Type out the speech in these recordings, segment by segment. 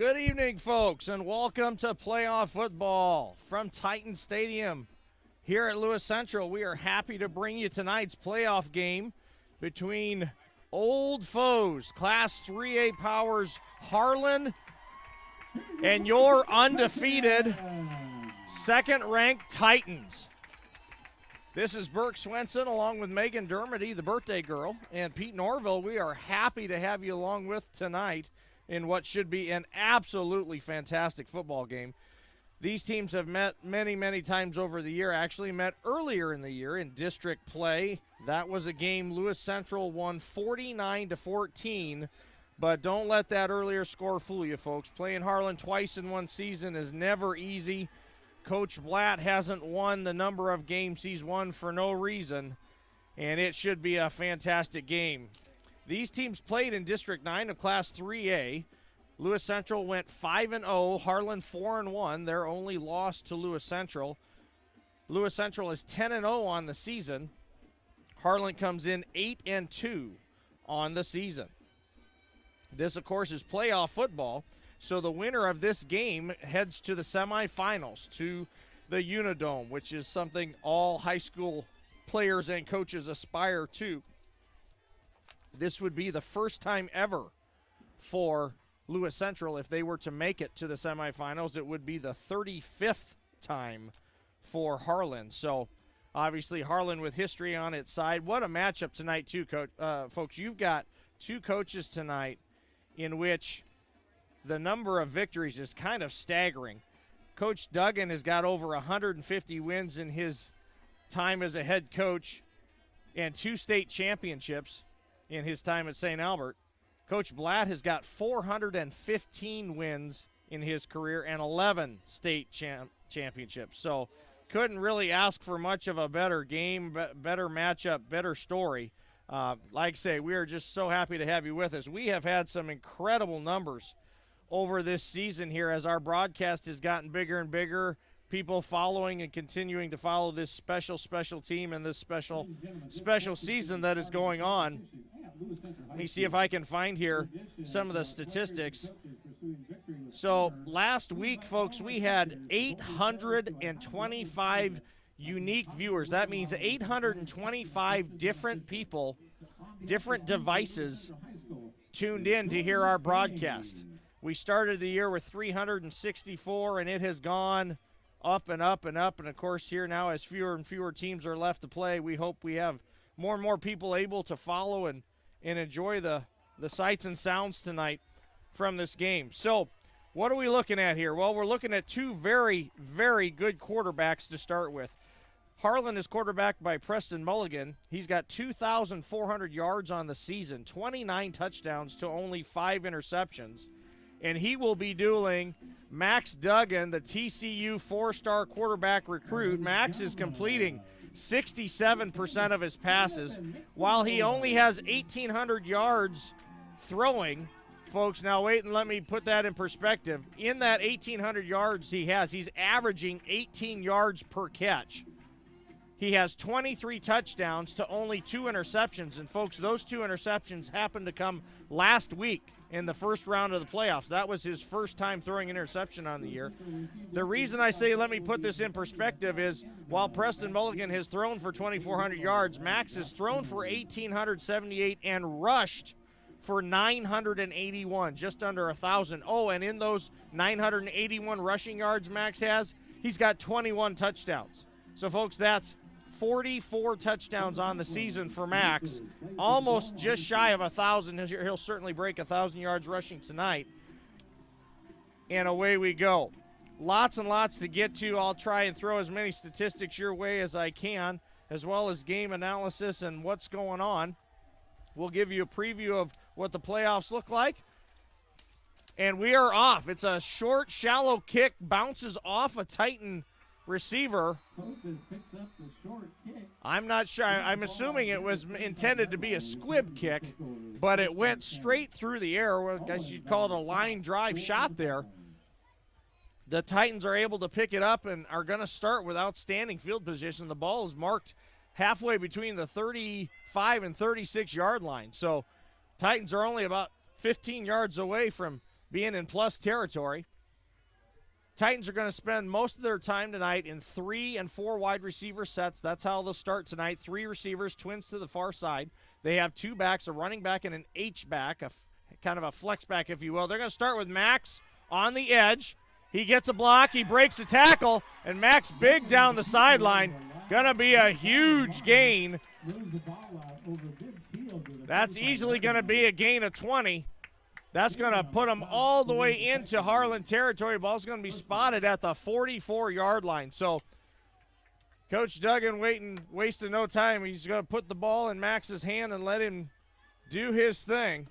Good evening, folks, and welcome to playoff football from Titan Stadium here at Lewis Central. We are happy to bring you tonight's playoff game between old foes, Class 3A powers Harlan and your undefeated second-ranked Titans. This is Burke Swenson along with Megan Dermody, the birthday girl, and Pete Norville. We are happy to have you along with tonight in what should be an absolutely fantastic football game. These teams have met many, many times over the year, actually met earlier in the year in district play. That was a game Lewis Central won 49-14, but don't let that earlier score fool you, folks. Playing Harlan twice in one season is never easy. Coach Blatt hasn't won the number of games he's won for no reason, and it should be a fantastic game. These teams played in District 9 of Class 3A. Lewis Central went 5-0, Harlan 4-1. Their only loss to Lewis Central. Lewis Central is 10-0 on the season. Harlan comes in 8-2 on the season. This, of course, is playoff football, so the winner of this game heads to the semifinals, to the Unidome, which is something all high school players and coaches aspire to. This would be the first time ever for Lewis Central. If they were to make it to the semifinals, it would be the 35th time for Harlan. So, obviously, Harlan with history on its side. What a matchup tonight, too, folks. You've got two coaches tonight in which the number of victories is kind of staggering. Coach Duggan has got over 150 wins in his time as a head coach and 2 state championships in his time at St. Albert. Coach Blatt has got 415 wins in his career and 11 state championships. So couldn't really ask for much of a better game, better matchup, better story. Like I say, we are just so happy to have you with us. We have had some incredible numbers over this season here as our broadcast has gotten bigger and bigger. People following and continuing to follow this special team and this special season that is going on. Let me see if I can find here some of the statistics. So last week, folks, we had 825 unique viewers. That means 825 different people, different devices tuned in to hear our broadcast. We started the year with 364, and it has gone up and up and up. And, of course, here now as fewer and fewer teams are left to play, we hope we have more and more people able to follow and enjoy the sights and sounds tonight from this game. So what are we looking at here? Well, we're looking at two very, very good quarterbacks to start with. Harlan is quarterbacked by Preston Mulligan. He's got 2,400 yards on the season, 29 touchdowns to only 5 interceptions. And he will be dueling Max Duggan, the TCU 4-star quarterback recruit. Max is completing 67% of his passes, while he only has 1,800 yards throwing. Folks, now wait and let me put that in perspective. In that 1,800 yards he's averaging 18 yards per catch. He has 23 touchdowns to only 2 interceptions. And, folks, those 2 interceptions happened to come last week in the first round of the playoffs. That was his first time throwing an interception on the year. The reason I say let me put this in perspective is while Preston Mulligan has thrown for 2,400 yards, Max has thrown for 1,878 and rushed for 981, just under 1,000. Oh, and in those 981 rushing yards Max has, he's got 21 touchdowns. So, folks, that's 44 touchdowns on the season for Max, almost just shy of 1,000. He'll certainly break 1,000 yards rushing tonight. And away we go. Lots and lots to get to. I'll try and throw as many statistics your way as I can, as well as game analysis and what's going on. We'll give you a preview of what the playoffs look like. And we are off. It's a short, shallow kick, bounces off a Titan receiver. I'm not sure. I'm assuming it was intended to be a squib kick, but it went straight through the air. I guess you'd call it a line drive shot there. The Titans are able to pick it up and are going to start with outstanding field position. The ball is marked halfway between the 35 and 36 yard line. So Titans are only about 15 yards away from being in plus territory. Titans are going to spend most of their time tonight in 3 and 4 wide receiver sets. That's how they'll start tonight. 3 receivers, twins to the far side. They have 2 backs, a running back and an H-back, kind of a flex back, if you will. They're going to start with Max on the edge. He gets a block, he breaks a tackle, and Max big down the sideline. Going to be a huge gain. That's easily going to be a gain of 20. That's going to put him all the way into Harlan territory. Ball's going to be spotted at the 44-yard line. So Coach Duggan wasting no time. He's going to put the ball in Max's hand and let him do his thing.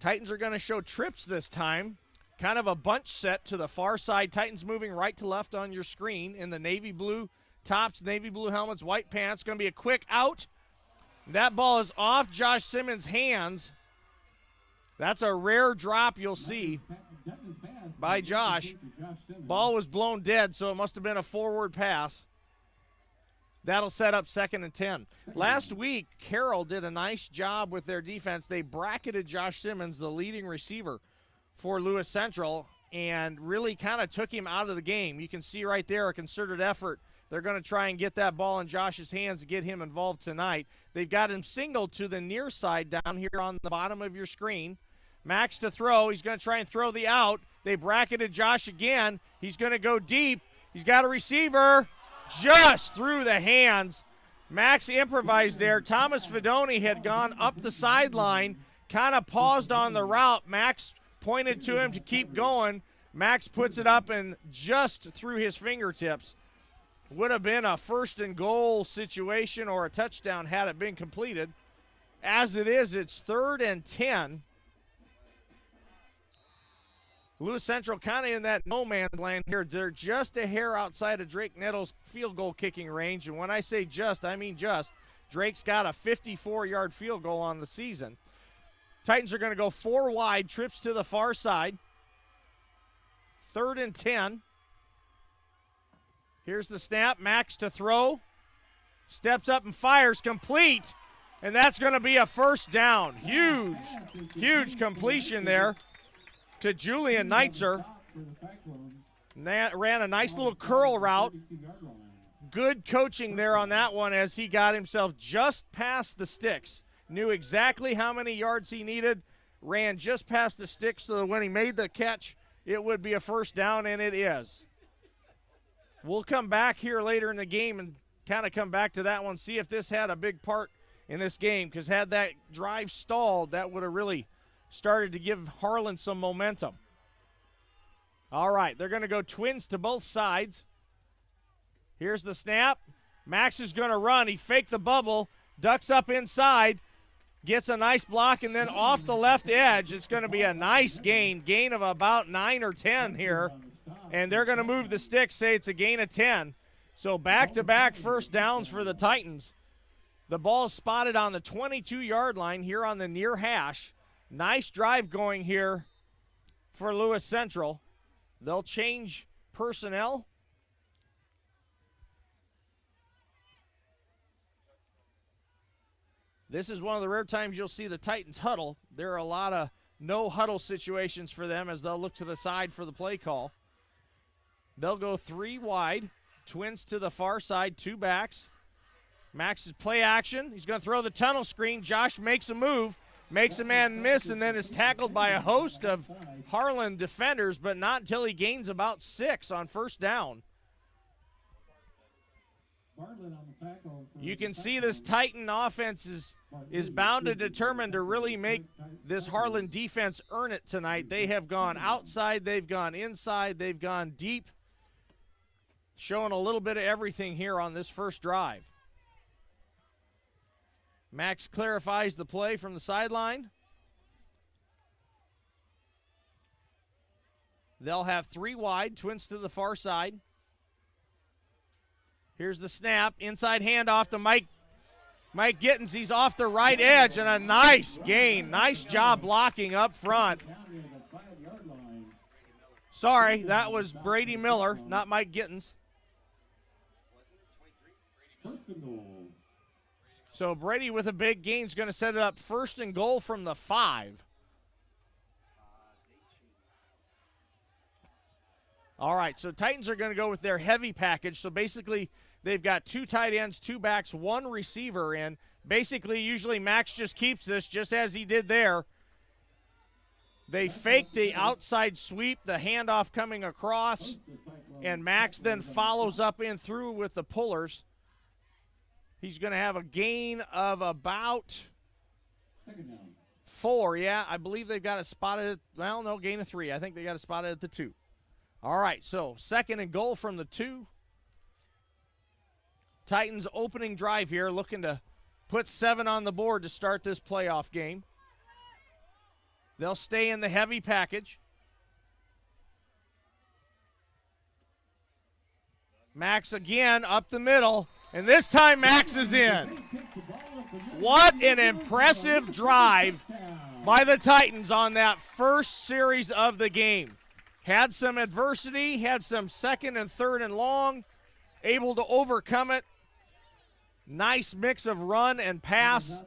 Titans are going to show trips this time. Kind of a bunch set to the far side. Titans moving right to left on your screen in the navy blue tops, navy blue helmets, white pants. Going to be a quick out. That ball is off Josh Simmons' hands. That's a rare drop you'll see by Josh. Ball was blown dead, so it must have been a forward pass. That'll set up 2nd and 10. Last week, Carroll did a nice job with their defense. They bracketed Josh Simmons, the leading receiver for Lewis Central, and really kind of took him out of the game. You can see right there a concerted effort. They're going to try and get that ball in Josh's hands to get him involved tonight. They've got him singled to the near side down here on the bottom of your screen. Max to throw. He's going to try and throw the out. They bracketed Josh again. He's going to go deep. He's got a receiver just through the hands. Max improvised there. Thomas Fedoni had gone up the sideline, kind of paused on the route. Max pointed to him to keep going. Max puts it up and just through his fingertips. Would have been a 1st and goal situation or a touchdown had it been completed. As it is, it's 3rd and 10. Lewis Central kind of in that no man's land here. They're just a hair outside of Drake Nettles' field goal kicking range. And when I say just, I mean just. Drake's got a 54-yard field goal on the season. Titans are going to go 4 wide, trips to the far side. 3rd and 10. Here's the snap. Max to throw. Steps up and fires, complete. And that's going to be a 1st down. Huge completion there to Julian Neitzer. Ran a nice little curl route. Good coaching there on that one as he got himself just past the sticks. Knew exactly how many yards he needed. Ran just past the sticks so that when he made the catch, it would be a 1st down, and it is. We'll come back here later in the game and kind of come back to that one, see if this had a big part in this game, because had that drive stalled, that would have really started to give Harlan some momentum. All right, they're going to go twins to both sides. Here's the snap. Max is going to run. He faked the bubble, ducks up inside, gets a nice block, and then off the left edge, it's going to be a nice gain of about 9 or 10 here. And they're going to move the sticks, say it's a gain of 10. So back-to-back 1st downs for the Titans. The ball is spotted on the 22-yard line here on the near hash. Nice drive going here for Lewis Central. They'll change personnel. This is one of the rare times you'll see the Titans huddle. There are a lot of no-huddle situations for them as they'll look to the side for the play call. They'll go 3 wide, twins to the far side, 2 backs. Max's play action. He's going to throw the tunnel screen. Josh makes a move, makes a man miss, and then is tackled by a host of Harlan defenders, but not until he gains about 6 on 1st down. You can see this Titan offense is bound and determined to really make this Harlan defense earn it tonight. They have gone outside, they've gone inside, they've gone deep, showing a little bit of everything here on this first drive. Max clarifies the play from the sideline. They'll have 3 wide, twins to the far side. Here's the snap, inside handoff to Mike Gittens. He's off the right edge, and a nice gain. Nice job blocking up front. Sorry, that was Brady Miller, not Mike Gittens. So Brady with a big gain is going to set it up 1st and goal from the 5. All right, so Titans are going to go with their heavy package. So basically, they've got 2 tight ends, 2 backs, 1 receiver, and basically, usually Max just keeps this, just as he did there. They fake the outside sweep, the handoff coming across, and Max then follows up in through with the pullers. He's going to have a gain of about 4. Yeah, I believe they've got it spotted. Well, no, gain of 3. I think they got it spotted at the 2. All right, so 2nd and goal from the 2. Titans opening drive here, looking to put 7 on the board to start this playoff game. They'll stay in the heavy package. Max again up the middle, and this time Max is in. What an impressive drive by the Titans on that first series of the game. Had some adversity, had some 2nd and 3rd and long, able to overcome it. Nice mix of run and pass.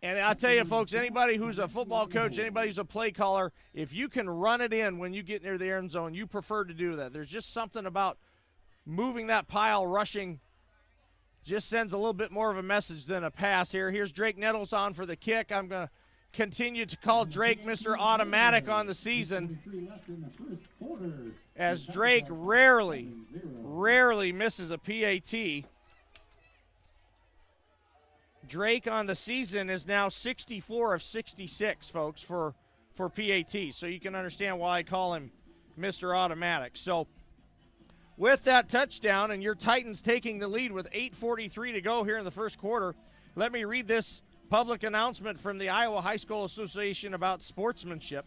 And I'll tell you, folks, anybody who's a football coach, anybody who's a play caller, if you can run it in when you get near the end zone, you prefer to do that. There's just something about moving that pile, rushing, just sends a little bit more of a message than a pass here. Here's Drake Nettles on for the kick. I'm going to continue to call Drake Mr. Automatic on the season, as Drake rarely misses a PAT. Drake on the season is now 64 of 66, folks, for PAT. So you can understand why I call him Mr. Automatic. So with that touchdown and your Titans taking the lead with 8:43 to go here in the first quarter, let me read this public announcement from the Iowa High School Association about sportsmanship.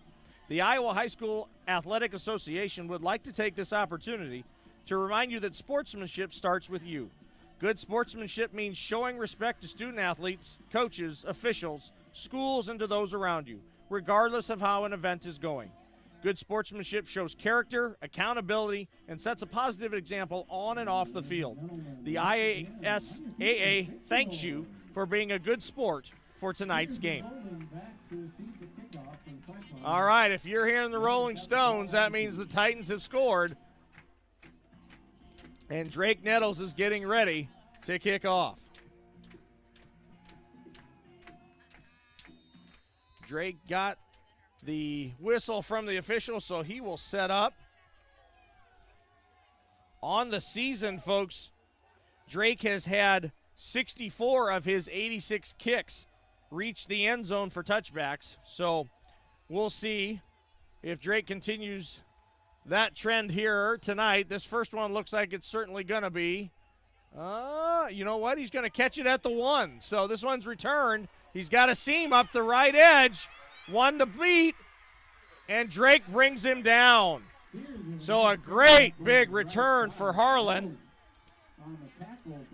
The Iowa High School Athletic Association would like to take this opportunity to remind you that sportsmanship starts with you. Good sportsmanship means showing respect to student athletes, coaches, officials, schools, and to those around you, regardless of how an event is going. Good sportsmanship shows character, accountability, and sets a positive example on and off the field. The IASAA thanks you for being a good sport for tonight's game. All right, if you're hearing the Rolling Stones, that means the Titans have scored. And Drake Nettles is getting ready to kick off. Drake got the whistle from the official, so he will set up. On the season, folks, Drake has had 64 of his 86 kicks reach the end zone for touchbacks. So we'll see if Drake continues that trend here tonight. This first one looks like it's certainly going to be. You know what? He's going to catch it at the 1. So this one's returned. He's got a seam up the right edge. 1 to beat. And Drake brings him down. So a great big return for Harlan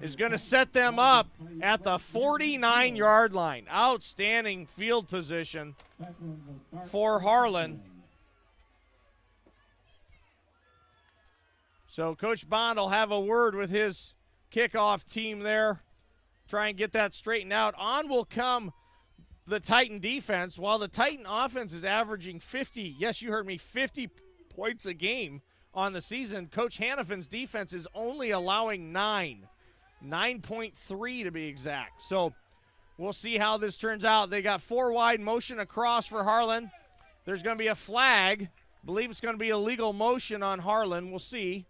is going to set them up at the 49-yard line. Outstanding field position for Harlan. So Coach Bond will have a word with his kickoff team there, try and get that straightened out. On will come the Titan defense. While the Titan offense is averaging 50, yes, you heard me, 50 points a game on the season, Coach Hannafin's defense is only allowing 9.3 to be exact. So we'll see how this turns out. They got 4 wide, motion across for Harlan. There's going to be a flag. I believe it's going to be illegal motion on Harlan. We'll see.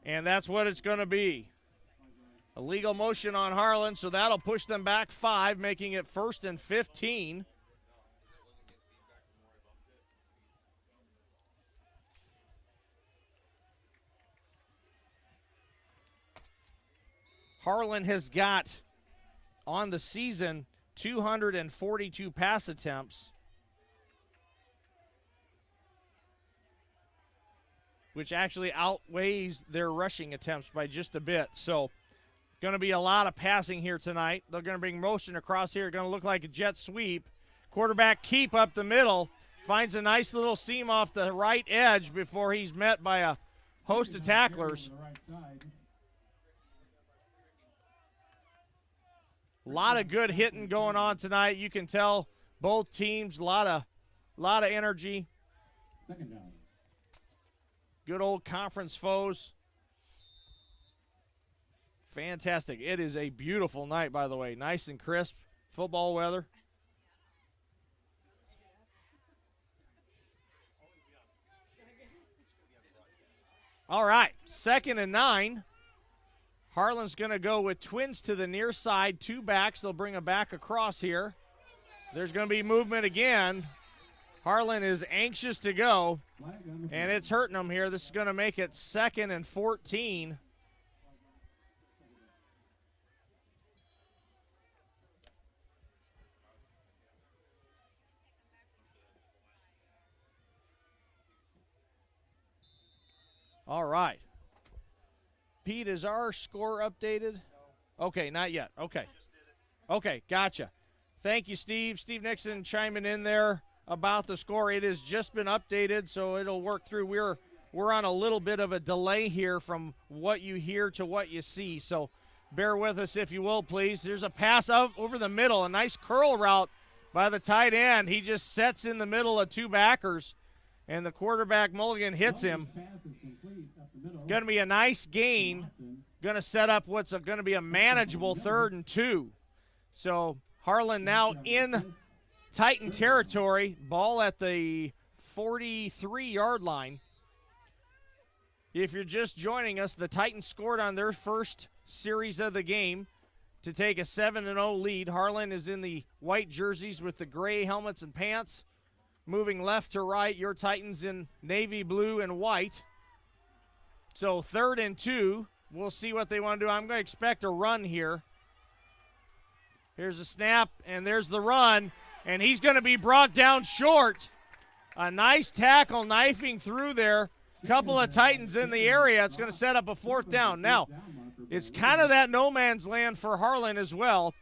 And that's what it's going to be. Illegal motion on Harlan, so that'll push them back 5, making it 1st and 15. Harlan has got, on the season, 242 pass attempts, which actually outweighs their rushing attempts by just a bit. So going to be a lot of passing here tonight. They're going to bring motion across here. Going to look like a jet sweep. Quarterback keep up the middle. finds a nice little seam off the right edge before he's met by a host of tacklers. A lot of good hitting going on tonight. You can tell both teams, a lot of energy. Second down. Good old conference foes. Fantastic. It is a beautiful night, by the way. Nice and crisp football weather. All right, 2nd and 9. Harlan's going to go with twins to the near side, 2 backs. They'll bring a back across here. There's going to be movement again. Harlan is anxious to go, and it's hurting them here. This is going to make it 2nd and 14. All right. Pete, is our score updated? Okay, not yet. Okay. Okay, gotcha. Thank you, Steve. Steve Nixon chiming in there about the score. It has just been updated, so it'll work through. We're on a little bit of a delay here from what you hear to what you see, so bear with us if you will, please. There's a pass out over the middle, a nice curl route by the tight end. He just sets in the middle of 2 backers, and the quarterback, Mulligan, hits him. Going to be a nice gain. Going to set up what's going to be a manageable 3rd and 2. So Harlan now in Titan territory. Ball at the 43-yard line. If you're just joining us, the Titans scored on their first series of the game to take a 7-0 lead. Harlan is in the white jerseys with the gray helmets and pants. Moving left to right, your Titans in navy blue and white. So 3rd and 2. We'll see what they want to do. I'm going to expect a run here. Here's a snap, and there's the run. And he's going to be brought down short. A nice tackle knifing through there. Couple of Titans in the area. It's going to set up a 4th down. Now, it's kind of that no man's land for Harlan as well.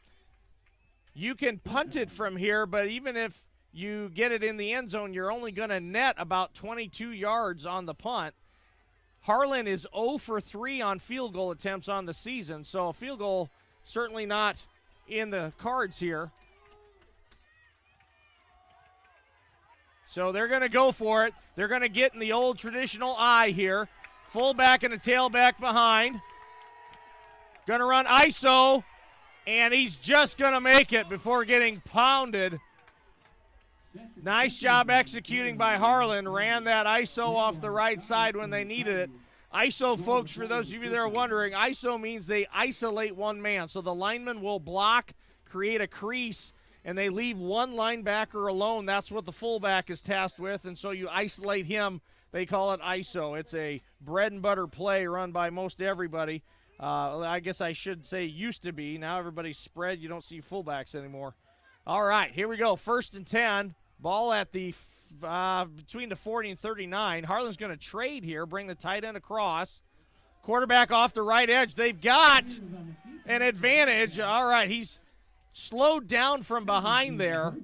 You can punt it from here, but even if you get it in the end zone, you're only going to net about 22 yards on the punt. Harlan is 0 for 3 on field goal attempts on the season, so a field goal certainly not in the cards here. So they're going to go for it. They're going to get in the old traditional I here. Fullback and a tailback behind. Going to run ISO, and he's just going to make it before getting pounded. Nice job executing by Harlan. Ran that ISO off the right side when they needed it. ISO, folks, for those of you that are wondering, ISO means they isolate one man. So the lineman will block, create a crease, and they leave one linebacker alone. That's what the fullback is tasked with, and so you isolate him. They call it ISO. It's a bread and butter play run by most everybody. I guess I should say used to be. Now everybody's spread. You don't see fullbacks anymore. All right, here we go. 1st and 10. Ball at the between the 40 and 39. Harlan's going to trade here, bring the tight end across. Quarterback off the right edge. They've got an advantage. All right, he's slowed down from behind there.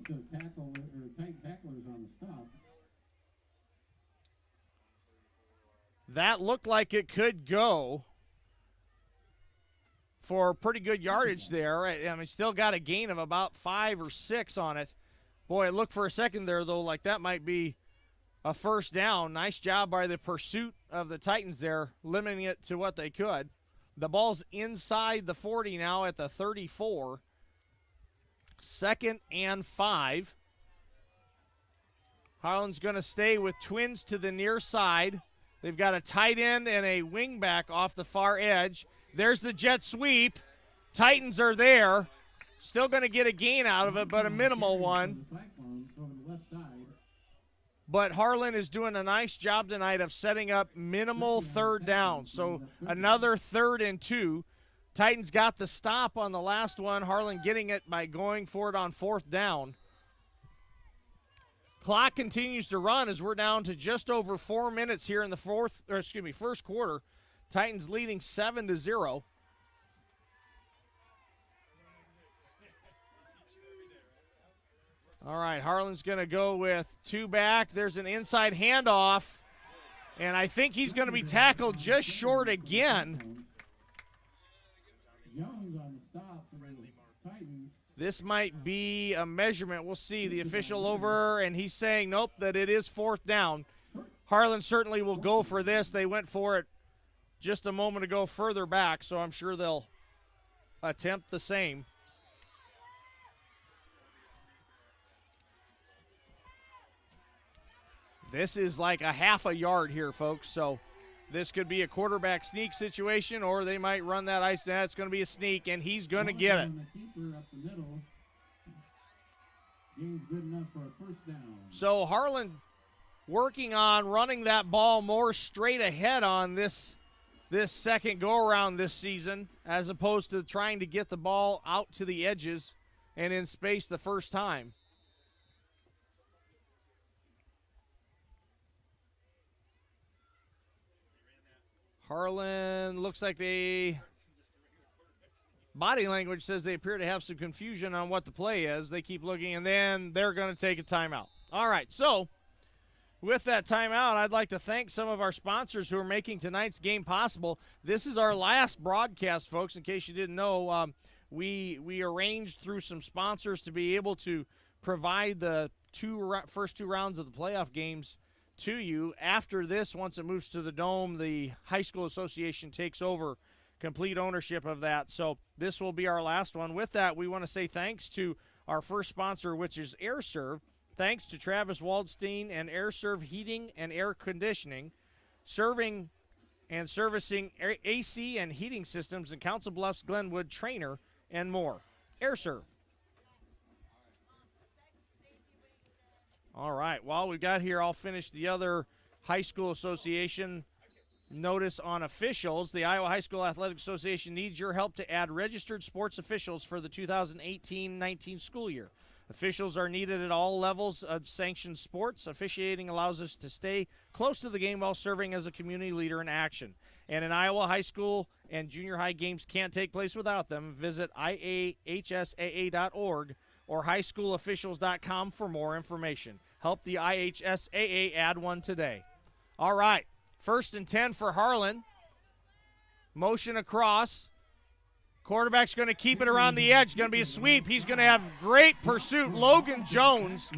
That looked like it could go for pretty good yardage there. I mean, still got a gain of about 5 or 6 on it. Boy, it looked for a second there, though, like that might be a 1st down. Nice job by the pursuit of the Titans there, limiting it to what they could. The ball's inside the 40 now at the 34. 2nd and 5. Harlan's going to stay with twins to the near side. They've got a tight end and a wingback off the far edge. There's the jet sweep. Titans are there. Still going to get a gain out of it, but a minimal one. But Harlan is doing a nice job tonight of setting up minimal 3rd down. So another 3rd and 2. Titans got the stop on the last one. Harlan getting it by going for it on 4th down. Clock continues to run as we're down to just over 4 minutes here in the first quarter. Titans leading 7-0. All right, Harlan's going to go with 2 back. There's an inside handoff, and I think he's going to be tackled just short again. This might be a measurement. We'll see. The official over, and he's saying, nope, that it is 4th down. Harlan certainly will go for this. They went for it just a moment ago further back, so I'm sure they'll attempt the same. This is like a half a yard here, folks, so this could be a quarterback sneak situation, or they might run that ice. That's going to be a sneak, and he's going to get it. So Harlan working on running that ball more straight ahead on this second go-around this season, as opposed to trying to get the ball out to the edges and in space the first time. Harlan looks like body language says they appear to have some confusion on what the play is. They keep looking, and then they're going to take a timeout. All right, so with that timeout, I'd like to thank some of our sponsors who are making tonight's game possible. This is our last broadcast, folks, in case you didn't know. We arranged through some sponsors to be able to provide the first 2 rounds of the playoff games to you. After this, once it moves to the Dome, the High School Association takes over complete ownership of that. So this will be our last one. With that, we want to say thanks to our first sponsor, which is AirServe. Thanks to Travis Waldstein and AirServe Heating and Air Conditioning, serving and servicing AC and heating systems in Council Bluffs, Glenwood, Trainer, and more. AirServe. All right, while we got here, I'll finish the other High School Association notice on officials. The Iowa High School Athletic Association needs your help to add registered sports officials for the 2018-19 school year. Officials are needed at all levels of sanctioned sports. Officiating allows us to stay close to the game while serving as a community leader in action. And in Iowa, high school and junior high games can't take place without them. Visit iahsaa.org or highschoolofficials.com for more information. Help the IHSAA add one today. All right, 1st and 10 for Harlan. Motion across. Quarterback's going to keep it around the edge. Going to be a sweep. He's going to have great pursuit. Logan Jones,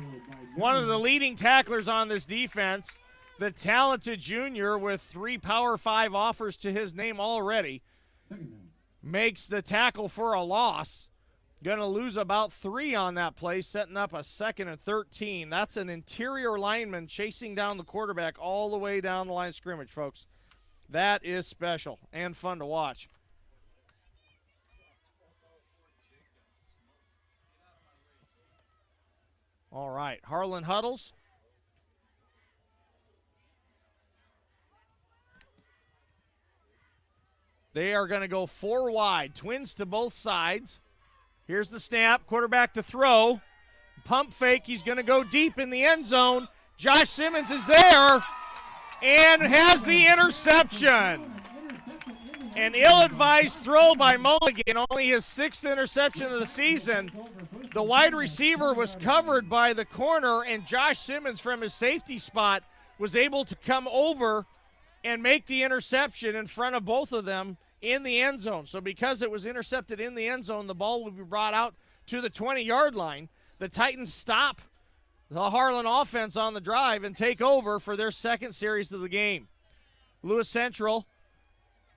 one of the leading tacklers on this defense, the talented junior with 3 Power 5 offers to his name already, makes the tackle for a loss. Going to lose about 3 on that play, setting up a 2nd and 13. That's an interior lineman chasing down the quarterback all the way down the line of scrimmage, folks. That is special and fun to watch. All right, Harlan huddles. They are going to go 4 wide, twins to both sides. Here's the snap, quarterback to throw. Pump fake, he's going to go deep in the end zone. Josh Simmons is there and has the interception. An ill-advised throw by Mulligan, only his 6th interception of the season. The wide receiver was covered by the corner, and Josh Simmons from his safety spot was able to come over and make the interception in front of both of them in the end zone. So because it was intercepted in the end zone, the ball will be brought out to the 20-yard line. The Titans stop the Harlan offense on the drive and take over for their 2nd series of the game. Lewis Central,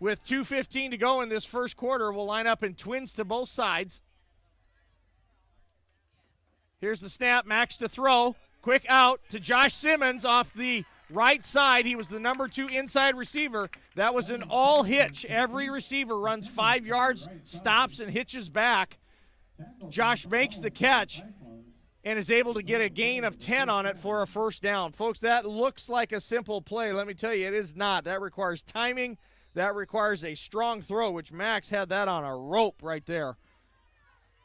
with 2:15 to go in this first quarter, will line up in twins to both sides. Here's the snap, Max to throw. Quick out to Josh Simmons off the right side. He was the number 2 inside receiver. That was an all hitch. Every receiver runs 5 yards, stops, and hitches back. Josh makes the catch and is able to get a gain of 10 on it for a 1st down. Folks, that looks like a simple play. Let me tell you, it is not. That requires timing. That requires a strong throw, which Max had that on a rope right there.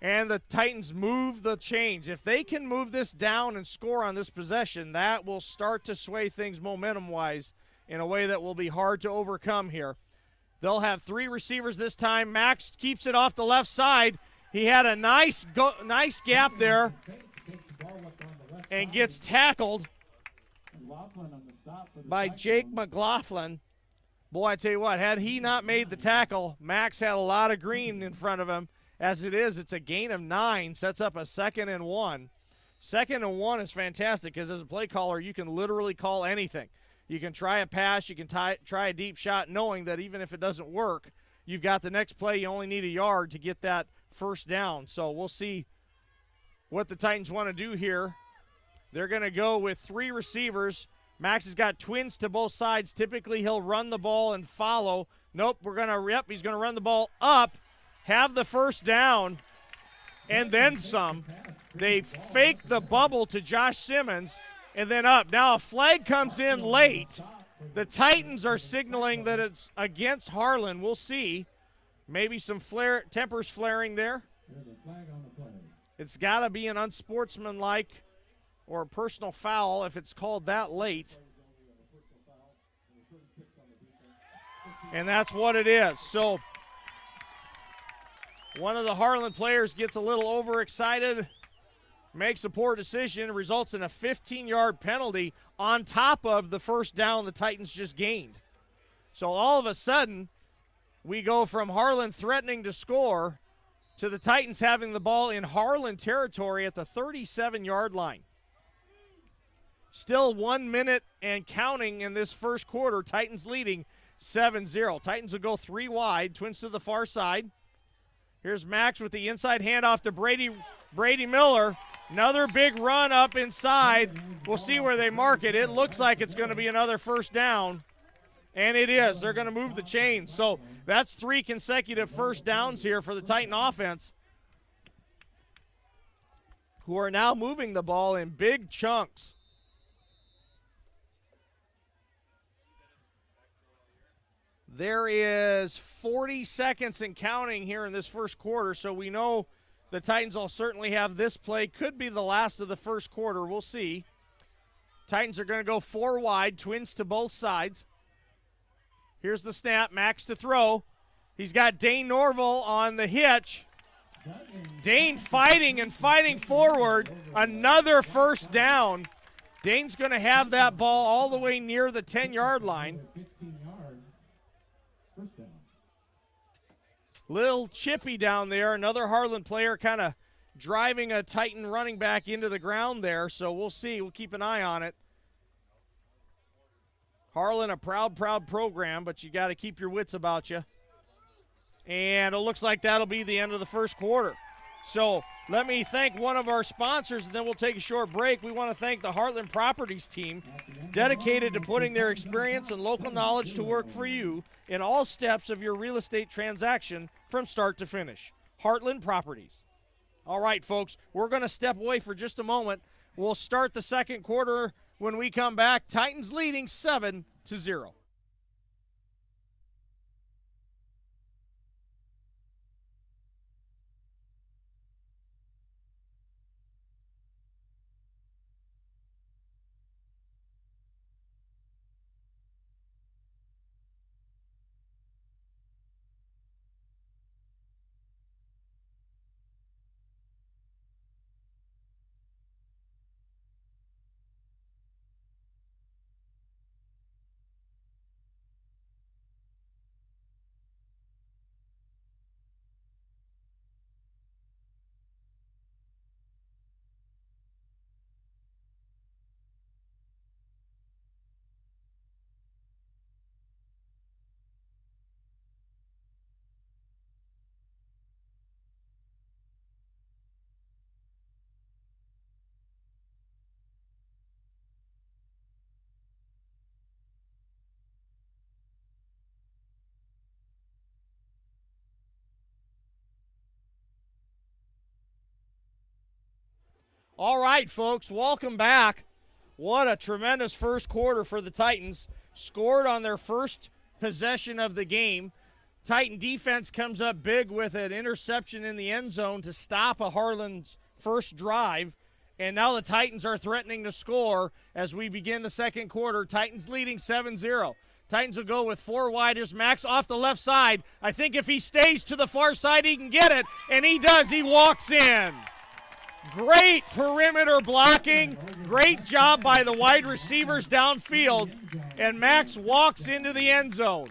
And the Titans move the chains. If they can move this down and score on this possession, that will start to sway things momentum-wise in a way that will be hard to overcome here. They'll have 3 receivers this time. Max keeps it off the left side. He had a nice gap there. and gets tackled by Jake McLaughlin. Boy, I tell you what, had he not made the tackle, Max had a lot of green in front of him. As it is, it's a gain of 9, sets up a 2nd and 1. 2nd and 1 is fantastic because as a play caller, you can literally call anything. You can try a pass, you can try a deep shot, knowing that even if it doesn't work, you've got the next play. You only need a yard to get that first down. So we'll see what the Titans want to do here. They're going to go with 3 receivers. Max has got twins to both sides. Typically, he'll run the ball and follow. Nope, he's going to run the ball up, have the first down, and then some. They fake the bubble to Josh Simmons, and then up. Now a flag comes in late. The Titans are signaling that it's against Harlan. We'll see. Maybe some tempers flaring there. It's got to be an unsportsmanlike or a personal foul if it's called that late. And that's what it is. So one of the Harlan players gets a little overexcited, makes a poor decision, results in a 15-yard penalty on top of the first down the Titans just gained. So all of a sudden, we go from Harlan threatening to score to the Titans having the ball in Harlan territory at the 37-yard line. Still 1 minute and counting in this first quarter. Titans leading 7-0. Titans will go 3 wide, twins to the far side. Here's Max with the inside handoff to Brady Miller. Another big run up inside. We'll see where they mark it. It looks like it's going to be another first down, and it is. They're going to move the chains. So that's 3 consecutive first downs here for the Titan offense, who are now moving the ball in big chunks. There is 40 seconds and counting here in this first quarter, so we know the Titans will certainly have this play. Could be the last of the first quarter. We'll see. Titans are going to go 4 wide, twins to both sides. Here's the snap, Max to throw. He's got Dane Norville on the hitch. Dane fighting forward. Another first down. Dane's going to have that ball all the way near the 10-yard line. Little chippy down there. Another Harlan player kind of driving a Titan running back into the ground there. So we'll see. We'll keep an eye on it. Harlan, a proud program, but you got to keep your wits about you. And it looks like that'll be the end of the first quarter. So let me thank one of our sponsors, and then we'll take a short break. We want to thank the Heartland Properties team, dedicated to putting their experience and local knowledge to work for you in all steps of your real estate transaction from start to finish. Heartland Properties. All right, folks, we're going to step away for just a moment. We'll start the second quarter when we come back. Titans leading 7-0. All right, folks, welcome back. What a tremendous first quarter for the Titans. Scored on their first possession of the game. Titan defense comes up big with an interception in the end zone to stop a Harlan's first drive. And now the Titans are threatening to score as we begin the second quarter. Titans leading 7-0. Titans will go with 4 wide. Here's Max off the left side. I think if he stays to the far side, he can get it. And he does. He walks in. Great perimeter blocking. Great job by the wide receivers downfield. And Max walks into the end zone.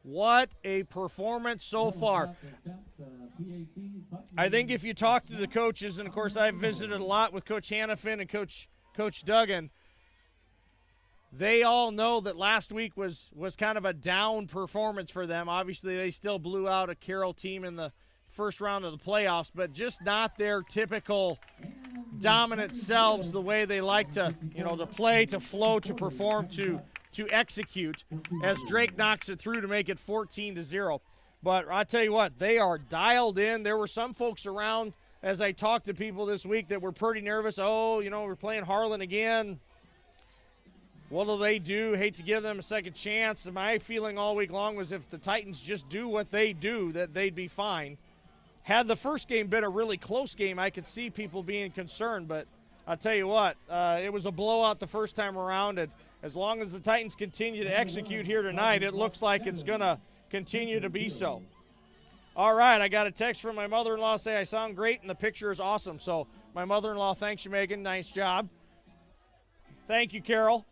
What a performance so far. I think if you talk to the coaches, and of course I've visited a lot with Coach Hannafin and Coach Duggan, they all know that last week was kind of a down performance for them. Obviously, they still blew out a Carroll team in the first round of the playoffs, but just not their typical dominant selves, the way they like to, to play, to flow, to perform, to execute, as Drake knocks it through to make it 14-0. But I tell you what, they are dialed in. There were some folks around as I talked to people this week that were pretty nervous. Oh, we're playing Harlan again. What'll they do? Hate to give them a second chance. And my feeling all week long was if the Titans just do what they do, that they'd be fine. Had the first game been a really close game, I could see people being concerned. But I'll tell you what, it was a blowout the first time around. And as long as the Titans continue to execute here tonight, it looks like it's going to continue to be so. All right, I got a text from my mother-in-law say I sound great and the picture is awesome. So my mother-in-law, thanks you, Megan. Nice job. Thank you, Carol.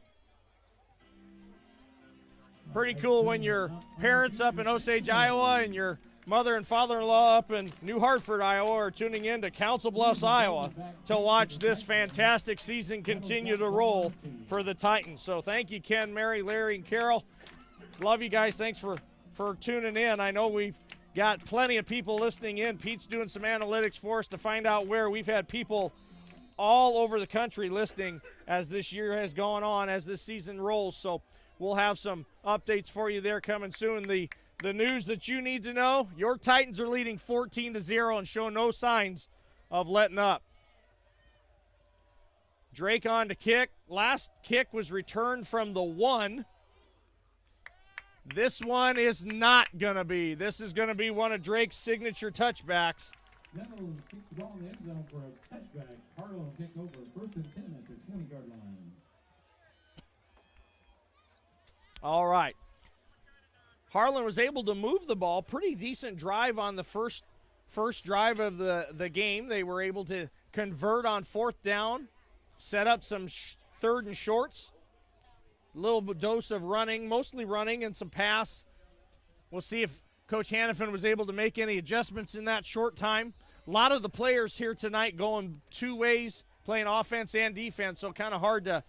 Pretty cool when your parents up in Osage, Iowa, and your mother and father-in-law up in New Hartford, Iowa, are tuning in to Council Bluffs, Iowa, to watch this fantastic season continue to roll for the Titans. So thank you, Ken, Mary, Larry, and Carol. Love you guys. Thanks for tuning in. I know we've got plenty of people listening in. Pete's doing some analytics for us to find out where. We've had people all over the country listening as this year has gone on, as this season rolls. So we'll have some updates for you there coming soon. The news that you need to know, your Titans are leading 14-0 and show no signs of letting up. Drake on to kick. Last kick was returned from the 1. This one is not going to be. This is going to be one of Drake's signature touchbacks. Kicks the ball in the end zone for a touchback. Harlan will kick over 1st and 10 at the 20-yard line. All right. Harlan was able to move the ball. Pretty decent drive on the first drive of the game. They were able to convert on 4th down, set up some 3rd and shorts. A little dose of running, mostly running and some pass. We'll see if Coach Hannafin was able to make any adjustments in that short time. A lot of the players here tonight going two ways, playing offense and defense, so kind of hard to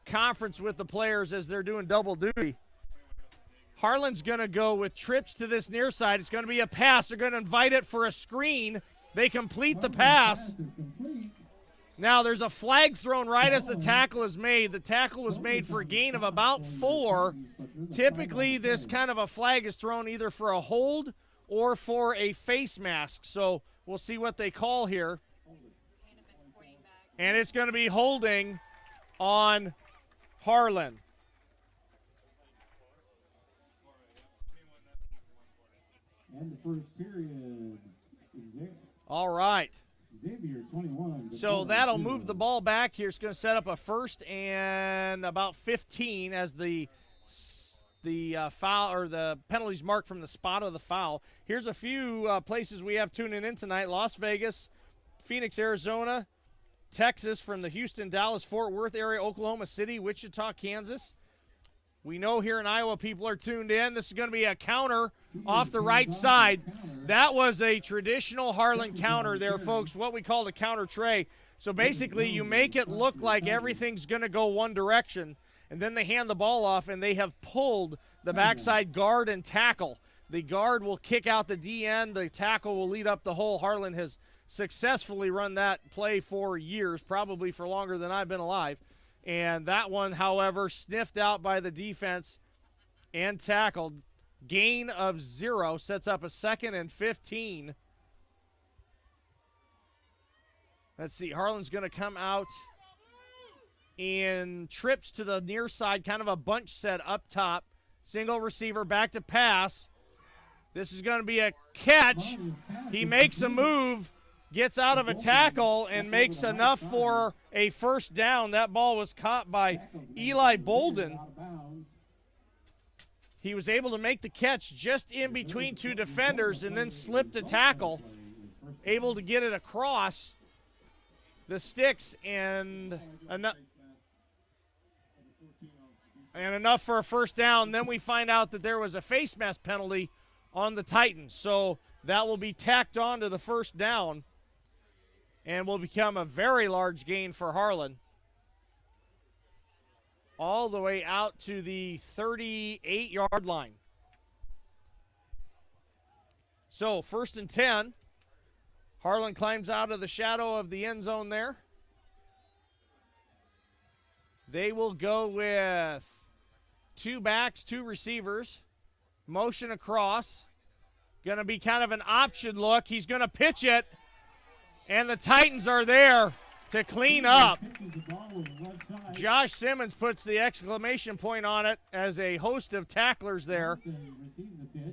conference with the players as they're doing double duty. Harlan's going to go with trips to this near side. It's going to be a pass. They're going to invite it for a screen. They complete the pass. Now there's a flag thrown right as the tackle is made. The tackle was made for a gain of about 4. Typically this kind of a flag is thrown either for a hold or for a face mask. So we'll see what they call here. And it's going to be holding on Harlan. And the first period. All right. Xavier 21. So that'll move the ball back here. It's going to set up a 1st and about 15 as the foul or the penalties marked from the spot of the foul. Here's a few places we have tuning in tonight: Las Vegas, Phoenix, Arizona, Texas, from the Houston, Dallas, Fort Worth area, Oklahoma City, Wichita, Kansas. We know here in Iowa people are tuned in. This is going to be a counter off the right side. That was a traditional Harlan counter there, folks, what we call the counter tray. So basically you make it look like everything's going to go one direction, and then they hand the ball off, and they have pulled the backside guard and tackle. The guard will kick out the DN. The tackle will lead up the hole. Harlan has successfully run that play for years, probably for longer than I've been alive. And that one, however, sniffed out by the defense and tackled. Gain of 0 sets up a 2nd and 15. Let's see. Harlan's going to come out in trips to the near side, kind of a bunch set up top. Single receiver, back to pass. This is going to be a catch. He makes a move, gets out of a tackle, and makes enough for a 1st down. That ball was caught by Eli Bolden. He was able to make the catch just in between two defenders and then slipped a tackle, able to get it across the sticks and enough for a first down. Then we find out that there was a face mask penalty on the Titans. So that will be tacked on to the first down and will become a very large gain for Harlan. All the way out to the 38-yard line. So 1st and 10. Harlan climbs out of the shadow of the end zone there. They will go with 2 backs, 2 receivers. Motion across. Going to be kind of an option look. He's going to pitch it. And the Titans are there to clean up. Josh Simmons puts the exclamation point on it as a host of tacklers there.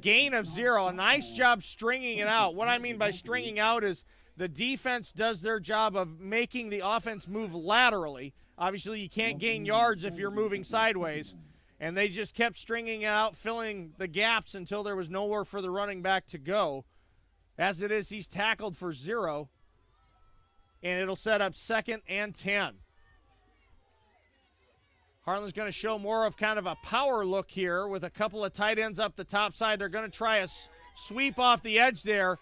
Gain of 0. A nice job stringing it out. What I mean by stringing out is the defense does their job of making the offense move laterally. Obviously, you can't gain yards if you're moving sideways. And they just kept stringing it out, filling the gaps until there was nowhere for the running back to go. As it is, he's tackled for 0. And it'll set up 2nd and 10. Harlan's going to show more of kind of a power look here with a couple of tight ends up the top side. They're going to try a sweep off the edge there.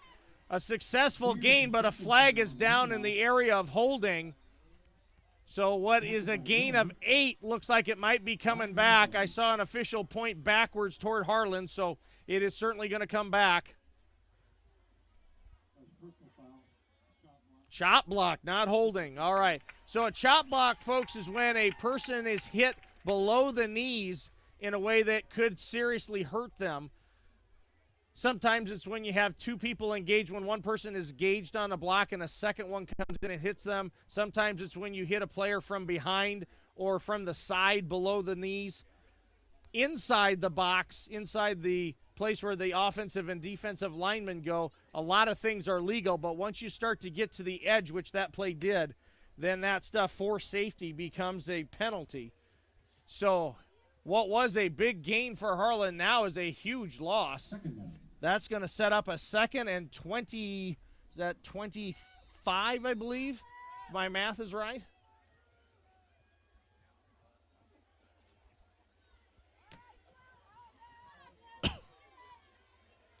A successful gain, but a flag is down in the area of holding. So what is a gain of 8 looks like it might be coming back. I saw an official point backwards toward Harlan, so it is certainly going to come back. Chop block, not holding. All right. So a chop block, folks, is when a person is hit below the knees in a way that could seriously hurt them. Sometimes it's when you have 2 people engaged, when one person is gauged on a block and a second one comes in and hits them. Sometimes it's when you hit a player from behind or from the side below the knees. Inside the box, inside the place where the offensive and defensive linemen go, a lot of things are legal, but once you start to get to the edge, which that play did, then that stuff for safety becomes a penalty. So what was a big gain for Harlan now is a huge loss. That's going to set up a 2nd and 20, is that 25, I believe, if my math is right?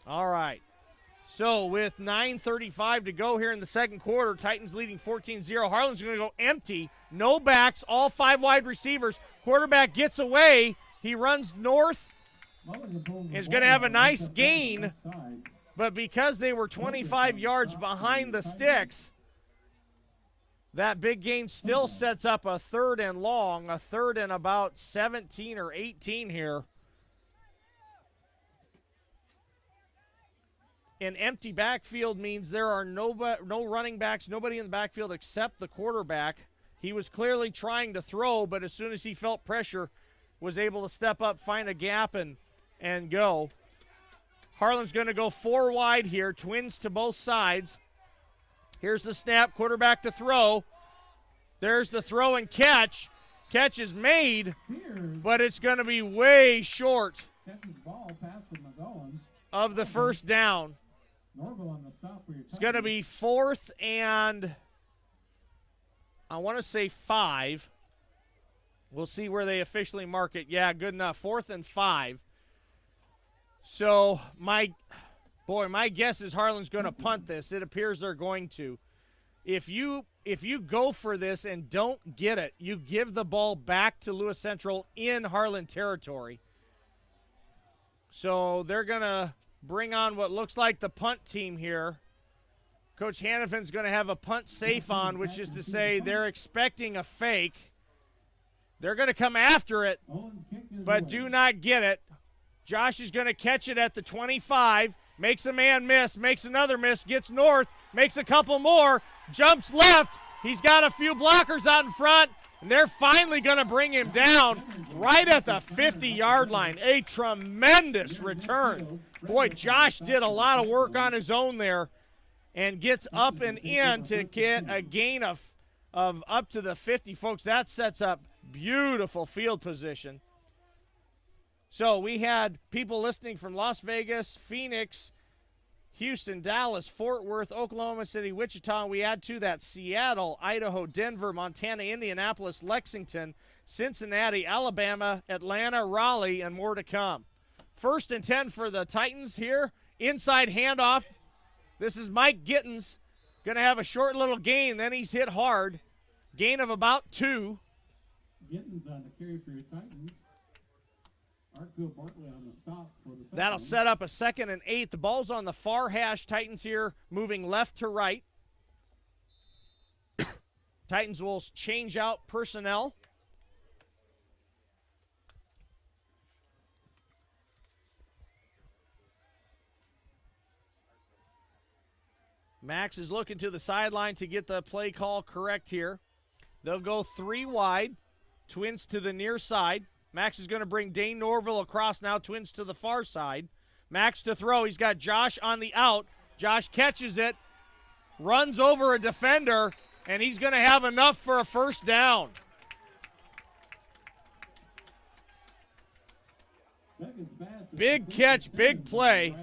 All right. So with 9:35 to go here in the second quarter, Titans leading 14-0. Harlan's going to go empty. No backs, all 5 wide receivers. Quarterback gets away. He runs north. Is going to have a nice gain. But because they were 25 yards behind the sticks, that big gain still sets up a 3rd and long, a 3rd and about 17 or 18 here. An empty backfield means there are no running backs, nobody in the backfield except the quarterback. He was clearly trying to throw, but as soon as he felt pressure, was able to step up, find a gap, and go. Harlan's going to go 4 wide here, twins to both sides. Here's the snap, quarterback to throw. There's the throw and catch. Catch is made, but it's going to be way short of the first down. It's going to be 4th and, I want to say 5. We'll see where they officially mark it. Yeah, good enough. 4th and 5. So my guess is Harlan's going to punt this. It appears they're going to. If you go for this and don't get it, you give the ball back to Lewis Central in Harlan territory. So they're going to bring on what looks like the punt team here. Coach Hannafin's going to have a punt safe on, which is to say they're expecting a fake. They're going to come after it, but do not get it. Josh is going to catch it at the 25, makes a man miss, makes another miss, gets north, makes a couple more, jumps left. He's got a few blockers out in front, and they're finally going to bring him down right at the 50-yard line. A tremendous return. Boy, Josh did a lot of work on his own there and gets up and in to get a gain of up to the 50. Folks, that sets up beautiful field position. So we had people listening from Las Vegas, Phoenix, Houston, Dallas, Fort Worth, Oklahoma City, Wichita. We add to that Seattle, Idaho, Denver, Montana, Indianapolis, Lexington, Cincinnati, Alabama, Atlanta, Raleigh, and more to come. 1st and 10 for the Titans here. Inside handoff. This is Mike Gittens. Going to have a short little gain. Then he's hit hard. Gain of about 2. Gittens on the carry for your Titans. Artfield Bartley on the stop for the second. That'll set up a 2nd and 8. The ball's on the far hash. Titans here moving left to right. Titans will change out personnel. Max is looking to the sideline to get the play call correct here. They'll go 3 wide, twins to the near side. Max is going to bring Dane Norville across now, twins to the far side. Max to throw. He's got Josh on the out. Josh catches it, runs over a defender, and he's going to have enough for a first down. Big catch, big play.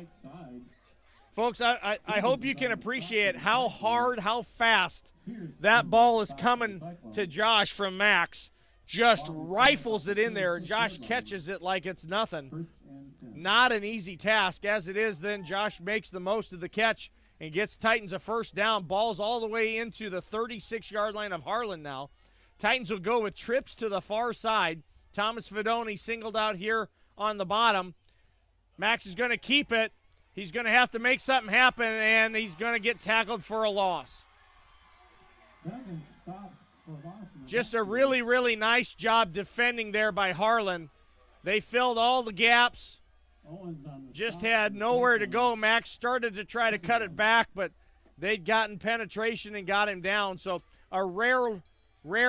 Folks, I hope you can appreciate how hard, how fast that ball is coming to Josh from Max. Just rifles it in there, and Josh catches it like it's nothing. Not an easy task. As it is, then Josh makes the most of the catch and gets Titans a first down. Ball's all the way into the 36-yard line of Harlan now. Titans will go with trips to the far side. Thomas Fedoni singled out here on the bottom. Max is going to keep it. He's going to have to make something happen, and he's going to get tackled for a loss. Just a really, really nice job defending there by Harlan. They filled all the gaps. Just had nowhere to go. Max started to try to cut it back, but they'd gotten penetration and got him down. So a rare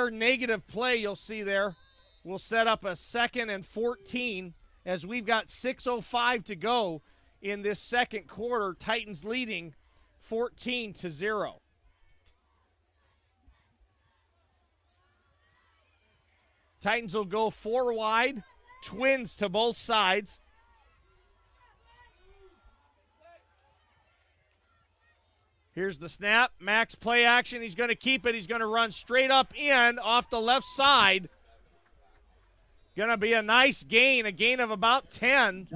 negative play you'll see there. We'll set up a 2nd and 14 as we've got 6:05 to go in this second quarter. Titans leading 14-0. Titans will go 4 wide, twins to both sides. Here's the snap. Max play action. He's going to keep it. He's going to run straight up in off the left side. Going to be a nice gain, a gain of about 10.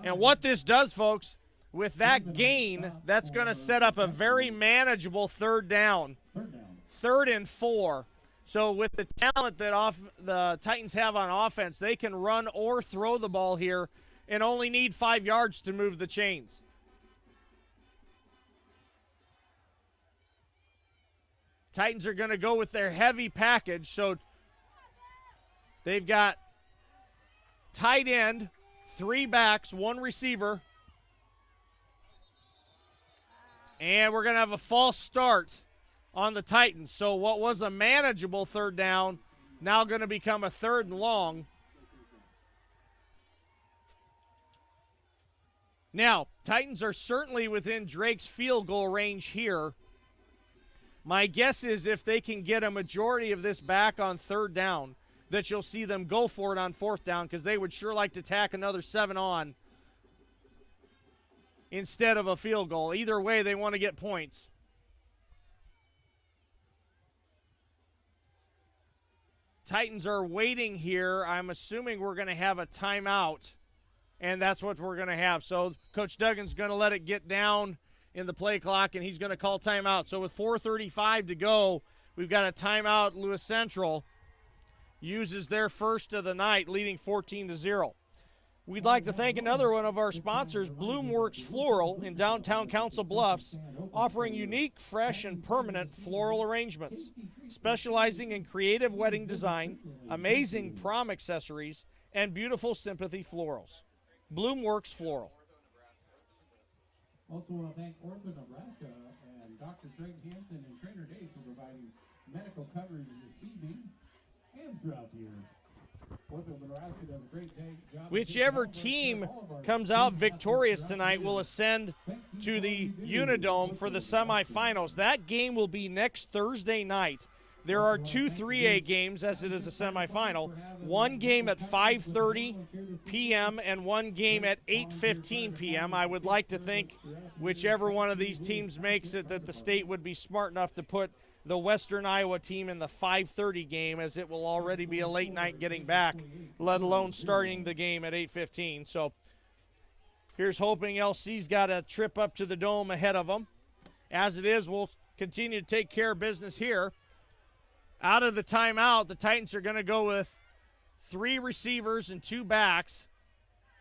And what this does, folks, with that gain, that's going to set up a very manageable 3rd down. 3rd and 4. So with the talent that the Titans have on offense, they can run or throw the ball here and only need 5 yards to move the chains. Titans are going to go with their heavy package. So they've got tight end, 3 backs, 1 receiver. And we're going to have a false start on the Titans. So what was a manageable 3rd down, now going to become a 3rd and long. Now, Titans are certainly within Drake's field goal range here. My guess is if they can get a majority of this back on 3rd down, that you'll see them go for it on 4th down, because they would sure like to tack another 7 on instead of a field goal. Either way, they want to get points. Titans are waiting here. I'm assuming we're going to have a timeout, and that's what we're going to have. So Coach Duggan's going to let it get down in the play clock, and he's going to call timeout. So with 4:35 to go, we've got a timeout. Lewis Central uses their first of the night, leading 14-0. We'd like to thank another one of our sponsors, Bloomworks Floral in downtown Council Bluffs, offering unique, fresh, and permanent floral arrangements, specializing in creative wedding design, amazing prom accessories, and beautiful sympathy florals. Bloomworks Floral. Also want to thank Ortho Nebraska and Dr. Craig Hansen and Trainer Dave for providing medical coverage this evening and throughout the year. Whichever team comes out victorious tonight will ascend to the Unidome for the semifinals. That game will be next Thursday night There are 2 3A games, as it is a semifinal. One game at 5:30 p.m. and one game at 8:15 p.m. I would like to think whichever one of these teams makes it, that the state would be smart enough to put the Western Iowa team in the 5:30 game, as it will already be a late night getting back, let alone starting the game at 8:15. So here's hoping LC's got a trip up to the Dome ahead of them. As it is, we'll continue to take care of business here. Out of the timeout, the Titans are going to go with 3 receivers and 2 backs.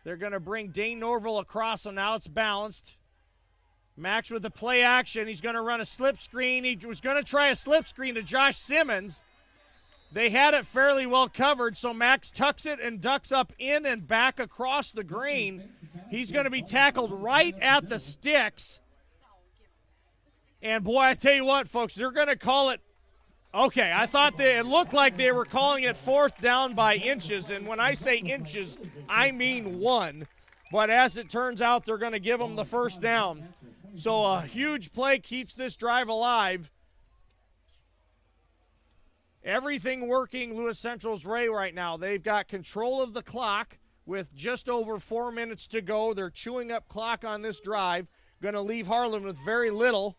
They're going to bring Dane Norville across, so now it's balanced. Max with the play action. He's going to run a slip screen. He was going to try a slip screen to Josh Simmons. They had it fairly well covered, so Max tucks it and ducks up in and back across the green. He's going to be tackled right at the sticks. And, boy, I tell you what, folks, they're going to call it. Okay, I thought it looked like they were calling it 4th down by inches, and when I say inches, I mean 1. But as it turns out, they're going to give them the 1st down. So a huge play keeps this drive alive. Everything working Lewis Central's way right now. They've got control of the clock with just over 4 minutes to go. They're chewing up clock on this drive. Going to leave Harlan with very little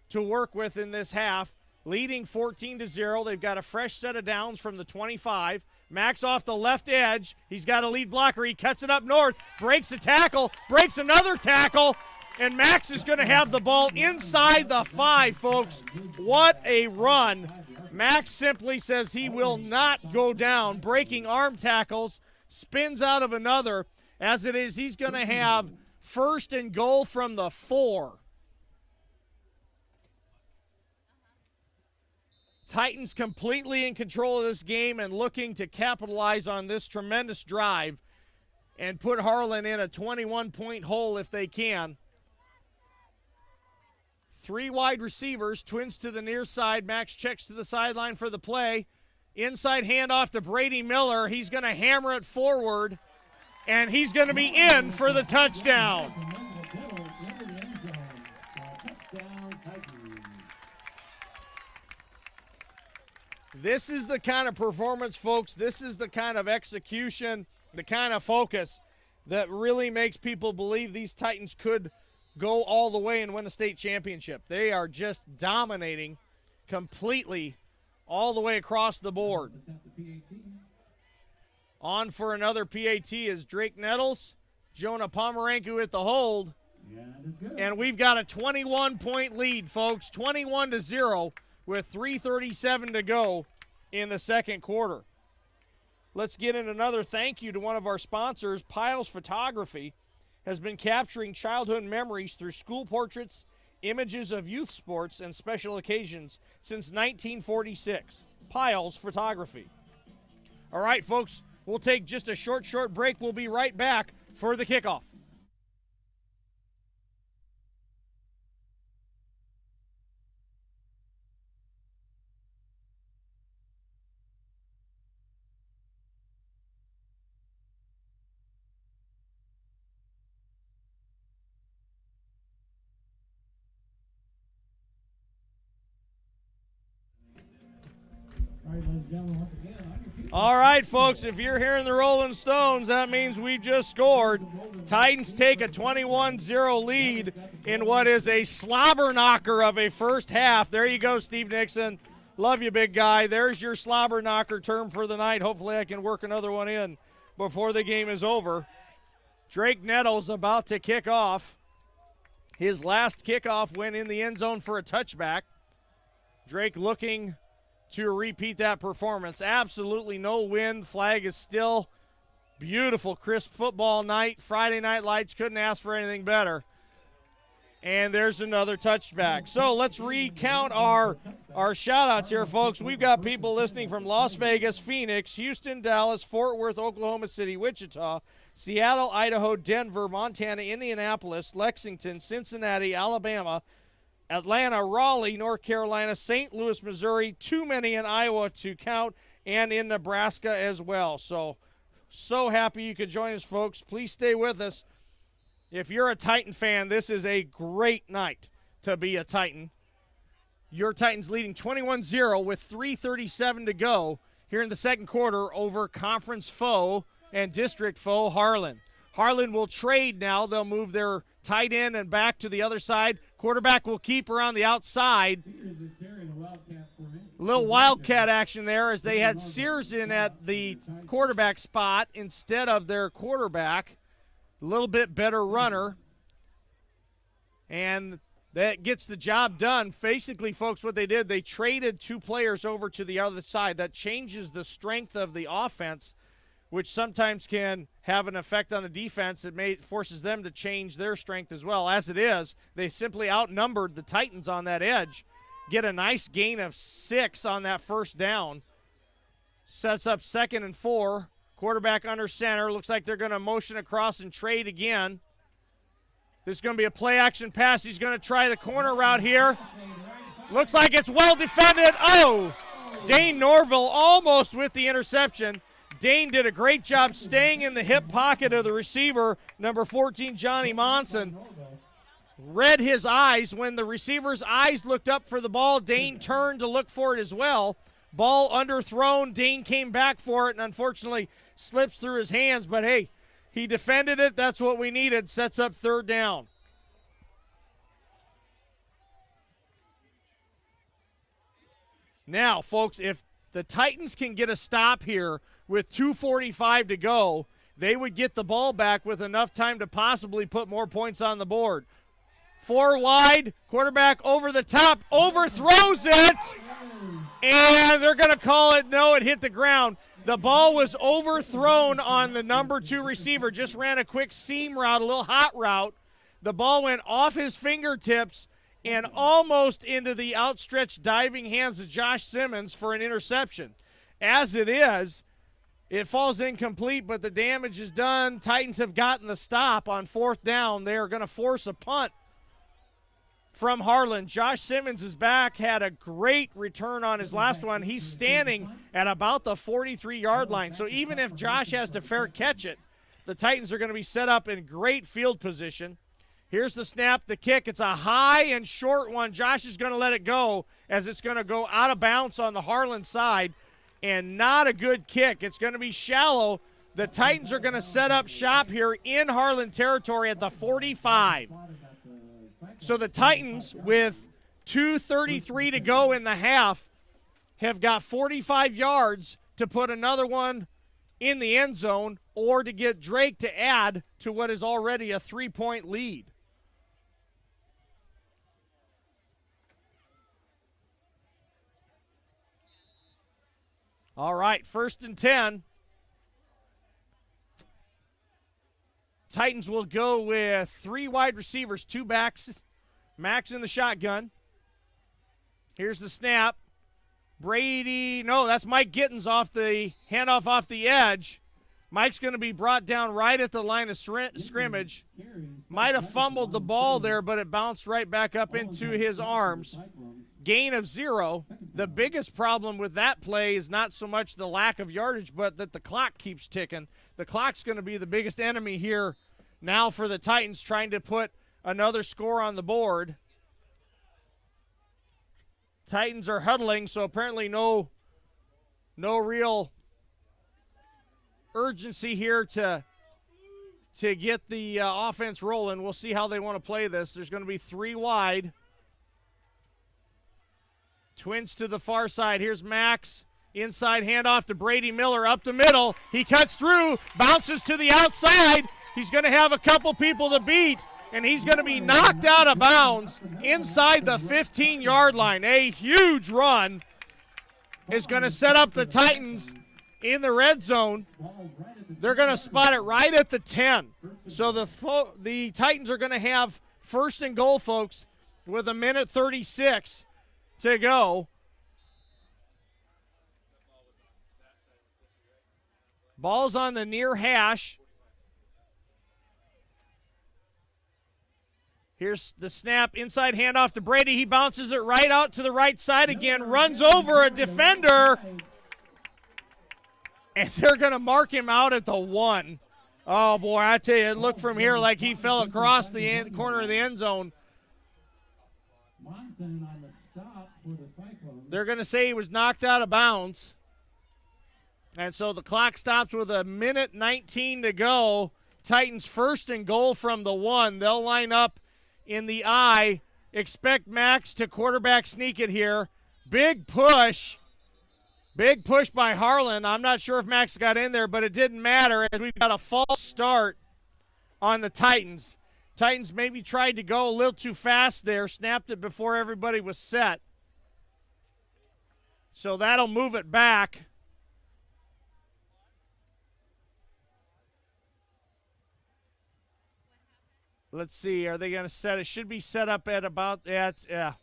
to work with in this half. Leading 14-0. They've got a fresh set of downs from the 25. Max off the left edge. He's got a lead blocker. He cuts it up north, breaks a tackle, breaks another tackle, and Max is going to have the ball inside the 5, folks. What a run. Max simply says he will not go down, breaking arm tackles, spins out of another. As it is, he's going to have 1st and goal from the 4. Titans completely in control of this game and looking to capitalize on this tremendous drive and put Harlan in a 21-point hole if they can. 3 wide receivers, twins to the near side. Max checks to the sideline for the play. Inside handoff to Brady Miller. He's going to hammer it forward, and he's going to be in for the touchdown. This is the kind of performance, folks. This is the kind of execution, the kind of focus that really makes people believe these Titans could go all the way and win a state championship. They are just dominating completely all the way across the board. On for another PAT is Drake Nettles, Jonah Pomeranku at the hold. And we've got a 21-point lead, folks, 21-0 with 3:37 to go in the second quarter. Let's get in another thank you to one of our sponsors. Piles Photography has been capturing childhood memories through school portraits, images of youth sports, and special occasions since 1946. Piles Photography. All right, folks, we'll take just a short break. We'll be right back for the kickoff. All right, folks, if you're hearing the Rolling Stones, that means we just scored. Titans take a 21-0 lead in what is a slobber knocker of a first half. There you go, Steve Nixon. Love you, big guy. There's your slobber knocker term for the night. Hopefully I can work another one in before the game is over. Drake Nettles about to kick off. His last kickoff went in the end zone for a touchback. Drake looking to repeat that performance. Absolutely no wind. Flag is still beautiful, crisp football night. Friday Night Lights couldn't ask for anything better. And there's another touchback. So let's recount our shout-outs here, folks. We've got people listening from Las Vegas, Phoenix, Houston, Dallas, Fort Worth, Oklahoma City, Wichita, Seattle, Idaho, Denver, Montana, Indianapolis, Lexington, Cincinnati, Alabama, Atlanta, Raleigh, North Carolina, St. Louis, Missouri, too many in Iowa to count, and in Nebraska as well. So happy you could join us, folks. Please stay with us. If you're a Titan fan, this is a great night to be a Titan. your Titans leading 21-0 with 3:37 to go here in the second quarter over conference foe and district foe Harlan. Harlan will trade now. They'll move their tight end and back to the other side. Quarterback will keep around the outside. A little wildcat action there as they had Sears in at the quarterback spot instead of their quarterback. A little bit better runner. And that gets the job done. Basically, folks, what they did, they traded 2 players over to the other side. That changes the strength of the offense, which sometimes can have an effect on the defense. It forces them to change their strength as well. As it is, they simply outnumbered the Titans on that edge. Get a nice gain of 6 on that first down. Sets up 2nd and 4. Quarterback under center. Looks like they're going to motion across and trade again. This is going to be a play-action pass. He's going to try the corner route here. Looks like it's well defended. Oh! Dane Norville almost with the interception. Dane did a great job staying in the hip pocket of the receiver, number 14, Johnny Monson. Read his eyes. When the receiver's eyes looked up for the ball, Dane turned to look for it as well. Ball underthrown. Dane came back for it and unfortunately slips through his hands. But, hey, he defended it. That's what we needed. Sets up 3rd down. Now, folks, if the Titans can get a stop here with 2:45 to go, they would get the ball back with enough time to possibly put more points on the board. 4 wide, quarterback over the top, overthrows it, and they're going to call it no, it hit the ground. The ball was overthrown on the number 2 receiver, just ran a quick seam route, a little hot route. The ball went off his fingertips and almost into the outstretched diving hands of Josh Simmons for an interception. As it is, it falls incomplete, but the damage is done. Titans have gotten the stop on 4th down. They are going to force a punt from Harlan. Josh Simmons is back, had a great return on his last one. He's standing at about the 43-yard line. So even if Josh has to fair catch it, the Titans are going to be set up in great field position. Here's the snap, the kick. It's a high and short one. Josh is going to let it go as it's going to go out of bounds on the Harlan side, and not a good kick. It's going to be shallow. The Titans are going to set up shop here in Harlan territory at the 45. So the Titans, with 2:33 to go in the half, have got 45 yards to put another one in the end zone or to get Drake to add to what is already a 3-point lead. All right, 1st and 10. Titans will go with 3 wide receivers, 2 backs, Max in the shotgun. Here's the snap. Brady, no, that's Mike Gittens off the handoff off the edge. Mike's going to be brought down right at the line of scrimmage. Might have fumbled the ball there, but it bounced right back up into his arms. Gain of 0. The biggest problem with that play is not so much the lack of yardage, but that the clock keeps ticking. The clock's going to be the biggest enemy here now for the Titans, trying to put another score on the board. Titans are huddling, so apparently no real urgency here to get the offense rolling. We'll see how they want to play this. There's going to be 3 wide. Twins to the far side. Here's Max. Inside handoff to Brady Miller up the middle. He cuts through, bounces to the outside. He's going to have a couple people to beat, and he's going to be knocked out of bounds inside the 15-yard line. A huge run is going to set up the Titans in the red zone. They're going to spot it right at the 10. So the Titans are going to have 1st and goal, folks, with 1:36 to go. Ball's on the near hash. Here's the snap, inside handoff to Brady. He bounces it right out to the right side again, runs over a defender, and they're going to mark him out at the 1. Oh, boy, I tell you, it looked from here like he fell across the corner of the end zone. They're going to say he was knocked out of bounds. And so the clock stops with 1:19 to go. Titans 1st and goal from the 1. They'll line up in the I. Expect Max to quarterback sneak it here. Big push. Big push by Harlan. I'm not sure if Max got in there, but it didn't matter as we've got a false start on the Titans. Titans maybe tried to go a little too fast there, snapped it before everybody was set. So that'll move it back. Let's see, are they going to set it? Should be set up at about, to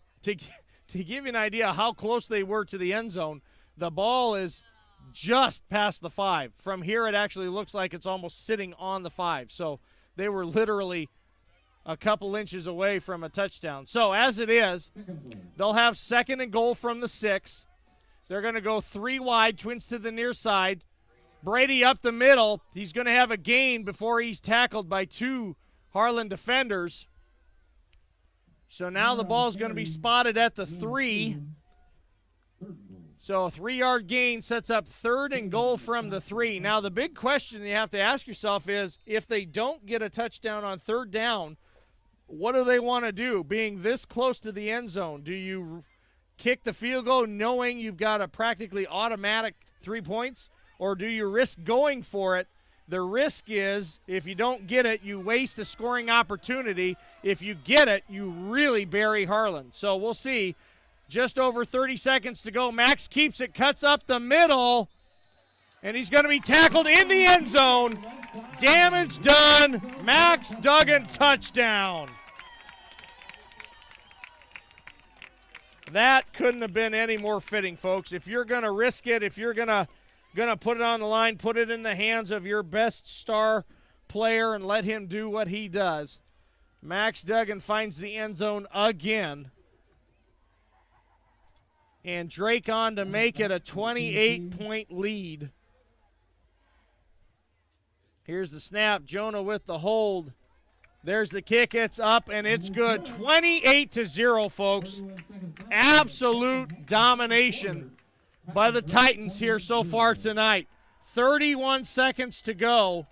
give you an idea how close they were to the end zone, the ball is just past the 5. From here, it actually looks like it's almost sitting on the 5. So they were literally a couple inches away from a touchdown. So as it is, they'll have 2nd and goal from the 6. They're going to go 3 wide, twins to the near side. Brady up the middle. He's going to have a gain before he's tackled by 2 Harlan defenders. So now the ball is going to be spotted at the 3. So a 3-yard gain sets up 3rd and goal from the 3. Now the big question you have to ask yourself is, if they don't get a touchdown on 3rd down, what do they want to do? Being this close to the end zone, do you kick the field goal knowing you've got a practically automatic 3 points, or do you risk going for it? The risk is, if you don't get it, you waste a scoring opportunity. If you get it, you really bury Harlan. So we'll see. Just over 30 seconds to go. Max keeps it, cuts up the middle, and he's going to be tackled in the end zone. Damage done. Max Duggan, touchdown. That couldn't have been any more fitting, folks. If you're going to risk it, if you're going to put it on the line, put it in the hands of your best star player and let him do what he does. Max Duggan finds the end zone again. And Drake on to make it a 28-point lead. Here's the snap. Jonah with the hold. There's the kick. It's up, and it's good. 28-0, folks. Absolute domination by the Titans here so far tonight. 31 seconds to go.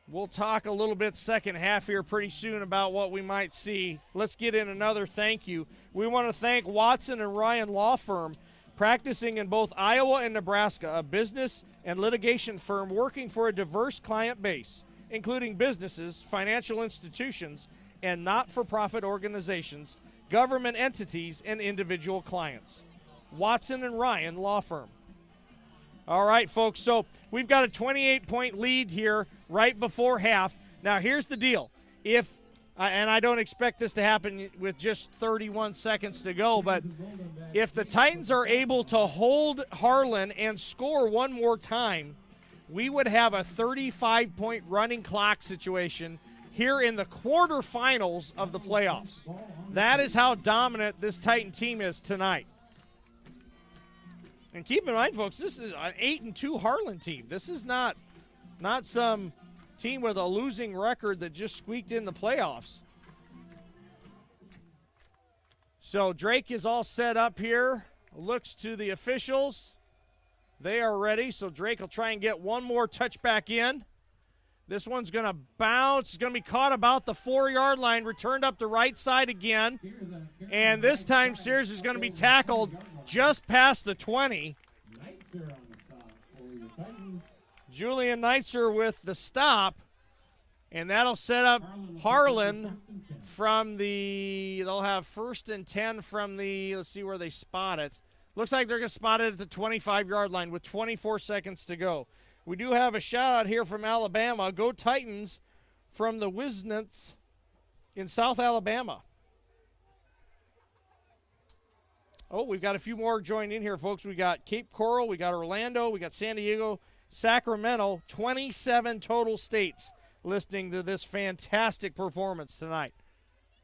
We'll talk a little bit second half here pretty soon about what we might see. Let's get in another thank you. We want to thank Watson and Ryan Law Firm, practicing in both Iowa and Nebraska, a business and litigation firm working for a diverse client base, including businesses, financial institutions, and not-for-profit organizations, government entities, and individual clients. Watson and Ryan Law Firm. All right, folks, so we've got a 28-point lead here right before half. Now, here's the deal. And I don't expect this to happen with just 31 seconds to go, but if the Titans are able to hold Harlan and score one more time, we would have a 35-point running clock situation here in the quarterfinals of the playoffs. That is how dominant this Titan team is tonight. And keep in mind, folks, this is an 8-2 Harlan team. This is not some team with a losing record that just squeaked in the playoffs. So Drake is all set up here. Looks to the officials. They are ready. So Drake will try and get one more touchback in. This one's going to bounce. It's going to be caught about the 4-yard line, returned up the right side again. And this time Sears is going to be tackled just past the 20. Julian Neitzer with the stop. And that'll set up Harlan from they'll have 1st and 10 from let's see where they spot it. Looks like they're going to spot it at the 25-yard line with 24 seconds to go. We do have a shout-out here from Alabama. Go Titans from the Wisnants in South Alabama. Oh, we've got a few more joining in here, folks. We got Cape Coral, we got Orlando, we got San Diego, Sacramento, 27 total states listening to this fantastic performance tonight.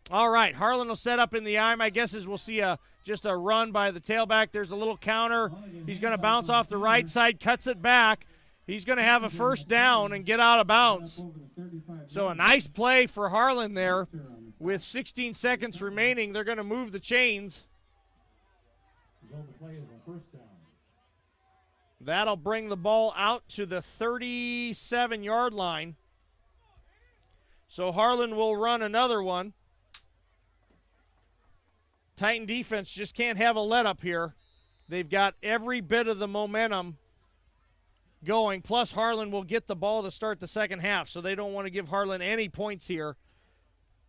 All right, Harlan will set up in the I. My guess is we'll see just a run by the tailback. There's a little counter. He's going to bounce off the right side, cuts it back. He's going to have a 1st down and get out of bounds. So a nice play for Harlan there. With 16 seconds remaining, they're going to move the chains. Result of the play is a first down. That'll bring the ball out to the 37-yard line. So Harlan will run another one. Titan defense just can't have a let-up here. They've got every bit of the momentum going. Plus, Harlan will get the ball to start the second half, so they don't want to give Harlan any points here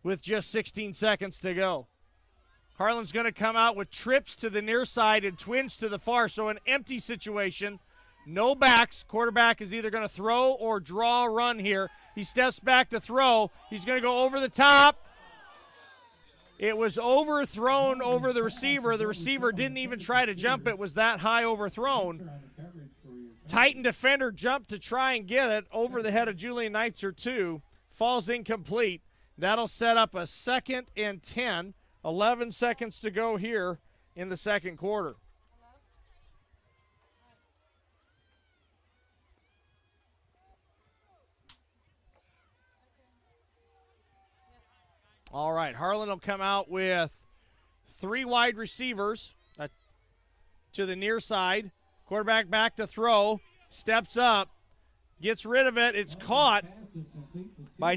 with just 16 seconds to go. Harlan's going to come out with trips to the near side and twins to the far, so an empty situation. No backs. Quarterback is either going to throw or draw a run here. He steps back to throw. He's going to go over the top. It was overthrown over the receiver. The receiver didn't even try to jump. It was that high overthrown. Titan defender jumped to try and get it over the head of Julian Neitzer, too. Falls incomplete. That'll set up a 2nd and 10. 11 seconds to go here in the second quarter. All right, Harlan will come out with 3 wide receivers to the near side. Quarterback back to throw, steps up, gets rid of it. It's caught by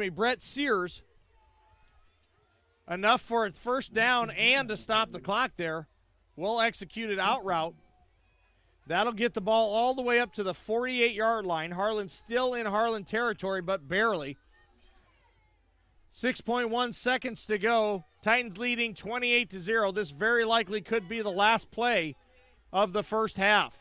Brett Sears. Enough for its first down and to stop the clock there. Well executed out route. That'll get the ball all the way up to the 48-yard line. Harlan's still in Harlan territory, but barely. 6.1 seconds to go. Titans leading 28-0. This very likely could be the last play of the first half.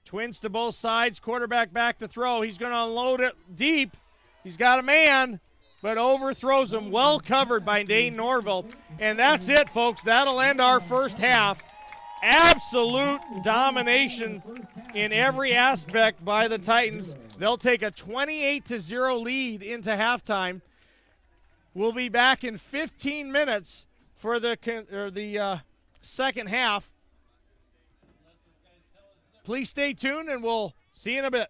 Twins to both sides. Quarterback back to throw. He's going to unload it deep. He's got a man, but overthrows him. Well covered by Dane Norville. And that's it, folks. That'll end our first half. Absolute domination in every aspect by the Titans. They'll take a 28-0 lead into halftime. We'll be back in 15 minutes for the second half. Please stay tuned, and we'll see you in a bit.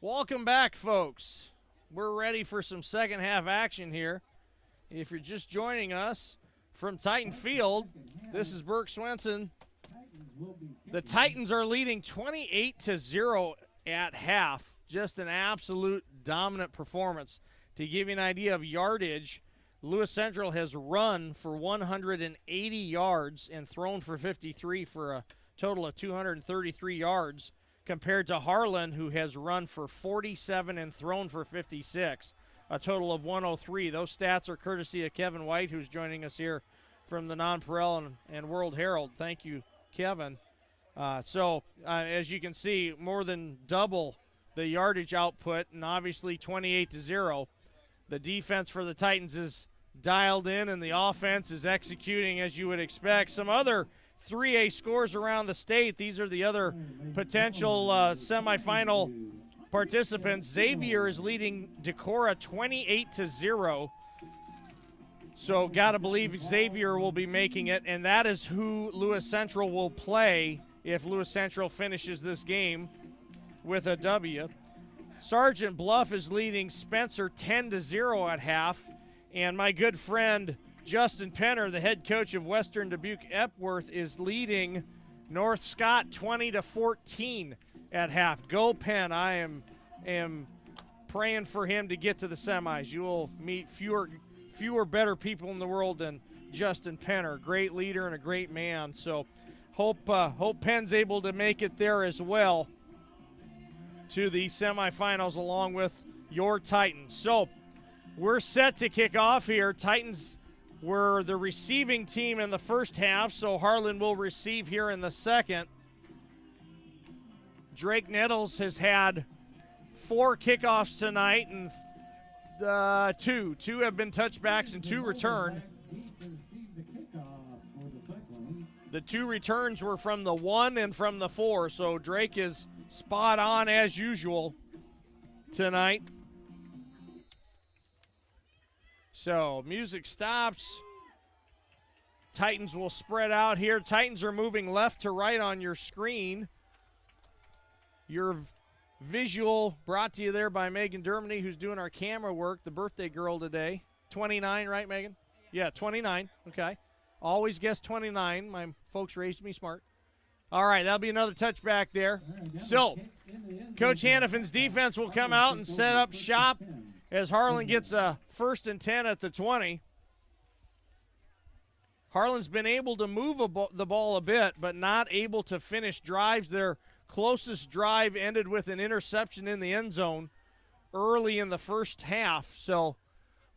Welcome back, folks. We're ready for some second half action here. If you're just joining us from Titan Field, this is Burke Swenson. The Titans are leading 28-0 at half. Just an absolute dominant performance. To give you an idea of yardage, Lewis Central has run for 180 yards and thrown for 53 for a total of 233 yards, compared to Harlan, who has run for 47 and thrown for 56, a total of 103. Those stats are courtesy of Kevin White, who's joining us here from the Nonpareil and World Herald. Thank you, Kevin. As you can see, more than double the yardage output, and obviously 28-0. The defense for the Titans is dialed in, and the offense is executing as you would expect. Some other 3A scores around the state. These are the other potential semifinal participants. Xavier is leading Decorah 28-0. So got to believe Xavier will be making it, and that is who Lewis Central will play if Lewis Central finishes this game with a W. Sergeant Bluff is leading Spencer 10-0 at half, and my good friend Justin Penner, the head coach of Western Dubuque Epworth, is leading North Scott 20-14 at half. Go Penn. I am praying for him to get to the semis. You will meet fewer better people in the world than Justin Penner. Great leader and a great man. So hope Penn's able to make it there as well to the semifinals along with your Titans. So we're set to kick off here. Titans were the receiving team in the first half, so Harlan will receive here in the second. Drake Nettles has had 4 kickoffs tonight, and two have been touchbacks and 2 returned. The 2 returns were from the 1 and from the 4, so Drake is spot on as usual tonight. So music stops. Titans will spread out here. Titans are moving left to right on your screen. Your visual brought to you there by Megan Dermody, who's doing our camera work, the birthday girl today. 29, right, Megan? Yeah, 29. Okay. Always guess 29. My folks raised me smart. All right, that'll be another touchback there. So, Coach Hannafin's defense will come out and set up shop as Harlan gets a 1st and 10 at the 20. Harlan's been able to move the ball a bit, but not able to finish drives. Their closest drive ended with an interception in the end zone early in the first half. So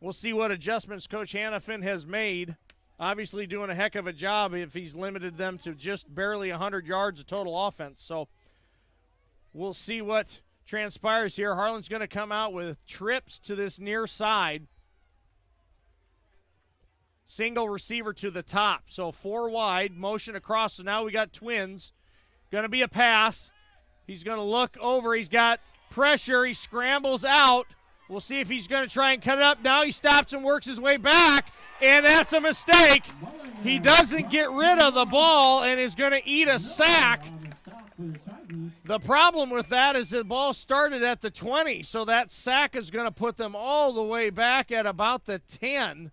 we'll see what adjustments Coach Hannafin has made. Obviously doing a heck of a job if he's limited them to just barely 100 yards of total offense. So we'll see what transpires here. Harlan's going to come out with trips to this near side. Single receiver to the top. So 4 wide, motion across. So now we got twins. Going to be a pass. He's going to look over. He's got pressure. He scrambles out. We'll see if he's going to try and cut it up. Now he stops and works his way back, and that's a mistake. He doesn't get rid of the ball and is going to eat a sack. The problem with that is the ball started at the 20, so that sack is going to put them all the way back at about the 10.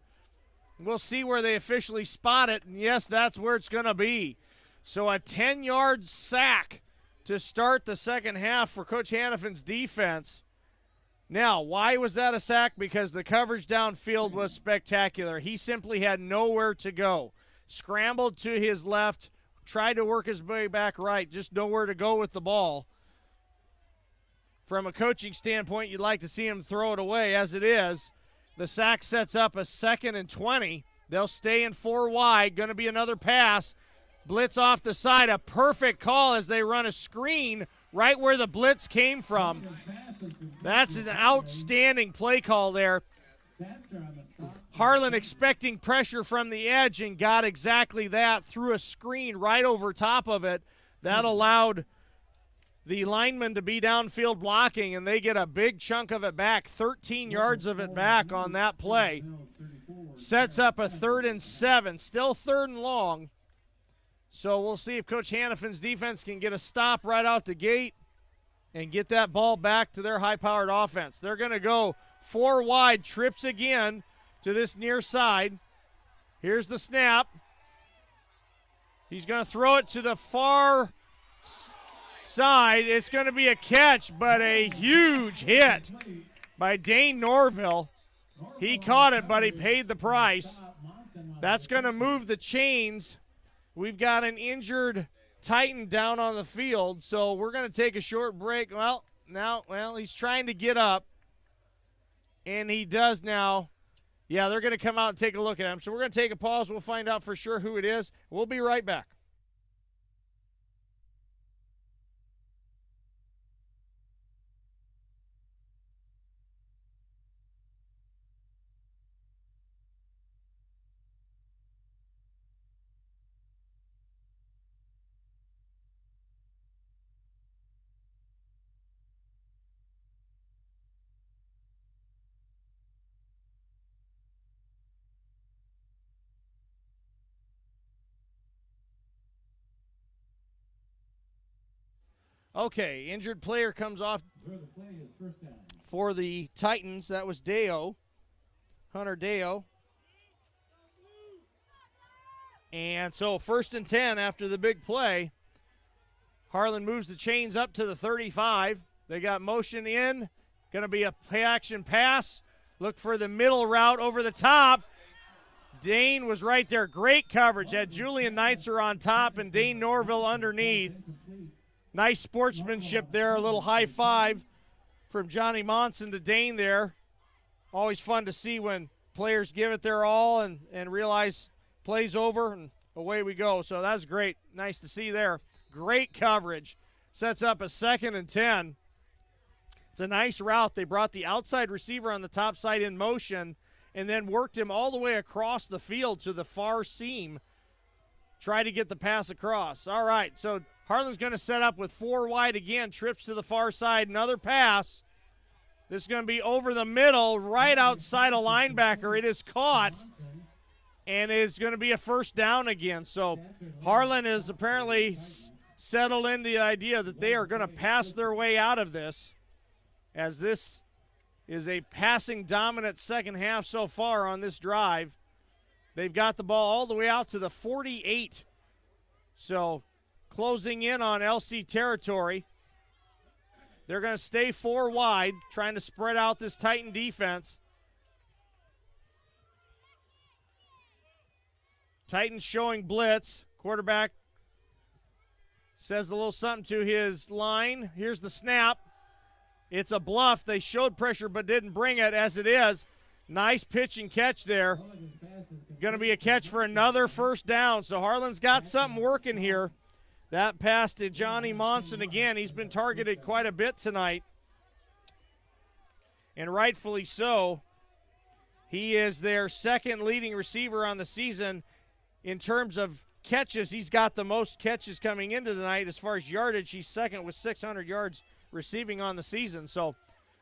We'll see where they officially spot it, and yes, that's where it's going to be. So a 10-yard sack to start the second half for Coach Hannafin's defense. Now, why was that a sack? Because the coverage downfield was spectacular. He simply had nowhere to go. Scrambled to his left, tried to work his way back right, just nowhere to go with the ball. From a coaching standpoint, you'd like to see him throw it away. As it is, the sack sets up a 2nd and 20. They'll stay in 4 wide. Going to be another pass. Blitz off the side. A perfect call as they run a screen right where the blitz came from. That's an outstanding play call there. Harlan expecting pressure from the edge and got exactly that. Threw a screen right over top of it. That allowed the lineman to be downfield blocking, and they get a big chunk of it back, 13 yards of it back on that play. Sets up a 3rd and 7, still 3rd and long. So we'll see if Coach Hannafin's defense can get a stop right out the gate. and get that ball back to their high-powered offense. They're going to go 4 wide, trips again to this near side. Here's the snap. He's going to throw it to the far side. It's going to be a catch, but a huge hit by Dane Norville. He caught it, but he paid the price. That's going to move the chains. We've got an injured Titan down on the field, so we're going to take a short break. Well, he's trying to get up, and he does now. Yeah, they're going to come out and take a look at him. So we're going to take a pause. We'll find out for sure who it is. We'll be right back. Okay, injured player comes off for the Titans. That was Deo, Hunter Deo. And so 1st and 10 after the big play. Harlan moves the chains up to the 35. They got motion in. Going to be a play-action pass. Look for the middle route over the top. Dane was right there. Great coverage. Had Julian Neitzer on top and Dane Norville underneath. Nice sportsmanship there, a little high five from Johnny Monson to Dane there. Always fun to see when players give it their all and realize play's over and away we go. So that's great. Nice to see there. Great coverage. Sets up a 2nd and 10. It's a nice route. They brought the outside receiver on the top side in motion and then worked him all the way across the field to the far seam. Try to get the pass across. All right, so Harlan's going to set up with 4 wide again, trips to the far side, another pass. This is going to be over the middle, right outside a linebacker. It is caught, and it is going to be a 1st down again. So Harlan is apparently settled in the idea that they are going to pass their way out of this, as this is a passing dominant second half so far on this drive. They've got the ball all the way out to the 48. So closing in on LC territory. They're going to stay 4 wide, trying to spread out this Titan defense. Titans showing blitz. Quarterback says a little something to his line. Here's the snap. It's a bluff. They showed pressure but didn't bring it as it is. Nice pitch and catch there. Going to be a catch for another 1st down. So Harlan's got something working here. That pass to Johnny Monson again. He's been targeted quite a bit tonight. And rightfully so. He is their 2nd leading receiver on the season. In terms of catches, he's got the most catches coming into tonight. As far as yardage, he's 2nd with 600 yards receiving on the season. So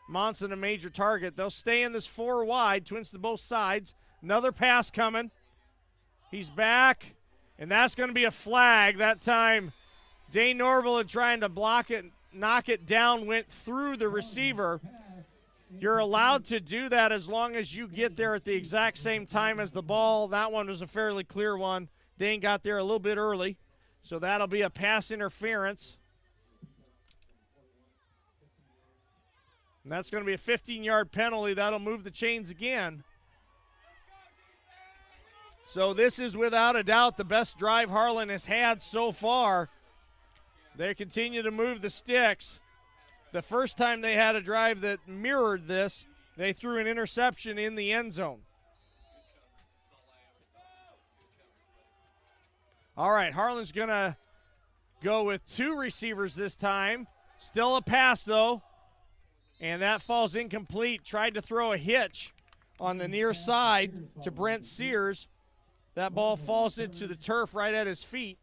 Monson a major target. They'll stay in this 4 wide, twins to both sides. Another pass coming. He's back, and that's going to be a flag. That time, Dane Norville had trying to block it, knock it down, went through the receiver. You're allowed to do that as long as you get there at the exact same time as the ball. That one was a fairly clear one. Dane got there a little bit early, so that'll be a pass interference. And that's going to be a 15-yard penalty. That'll move the chains again. So this is without a doubt the best drive Harlan has had so far. They continue to move the sticks. The first time they had a drive that mirrored this, they threw an interception in the end zone. All right, Harlan's going to go with 2 receivers this time. Still a pass, though. And that falls incomplete. Tried to throw a hitch on the near side to Brent Sears. That ball falls into the turf right at his feet.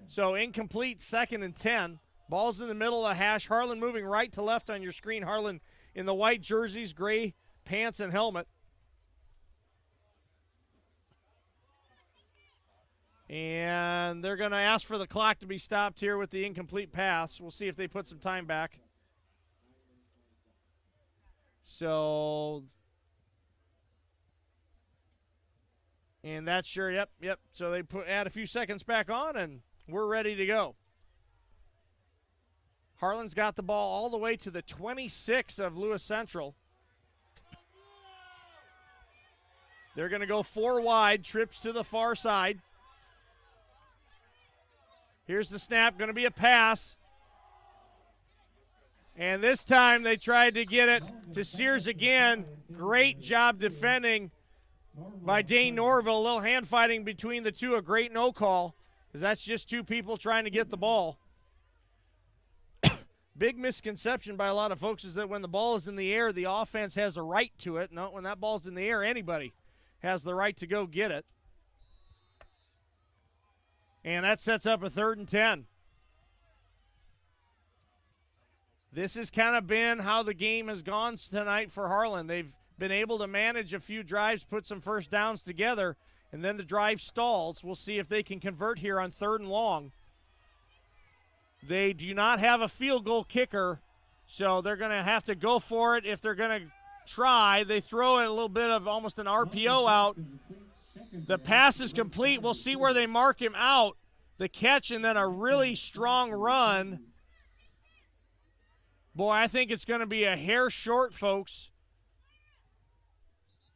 So incomplete, 2nd and 10. Ball's in the middle of the hash. Harlan moving right to left on your screen. Harlan in the white jerseys, gray pants and helmet. And they're going to ask for the clock to be stopped here with the incomplete pass. We'll see if they put some time back. So, and that's sure, yep. So they add a few seconds back on, and we're ready to go. Harlan's got the ball all the way to the 26 of Lewis Central. They're going to go 4 wide, trips to the far side. Here's the snap, going to be a pass. And this time they tried to get it to Sears again. Great job defending by Dane Norville. A little hand fighting between the two, a great no call, because that's just 2 people trying to get the ball. Big misconception by a lot of folks is that when the ball is in the air, the offense has a right to it. No, when that ball's in the air, anybody has the right to go get it. And that sets up a 3rd and 10. This has kind of been how the game has gone tonight for Harlan. They've been able to manage a few drives, put some first downs together, and then the drive stalls. We'll see if they can convert here on 3rd and long. They do not have a field goal kicker, so they're going to have to go for it if they're going to try. They throw it a little bit of almost an RPO out. The pass is complete. We'll see where they mark him out. The catch and then a really strong run. Boy, I think it's going to be a hair short, folks.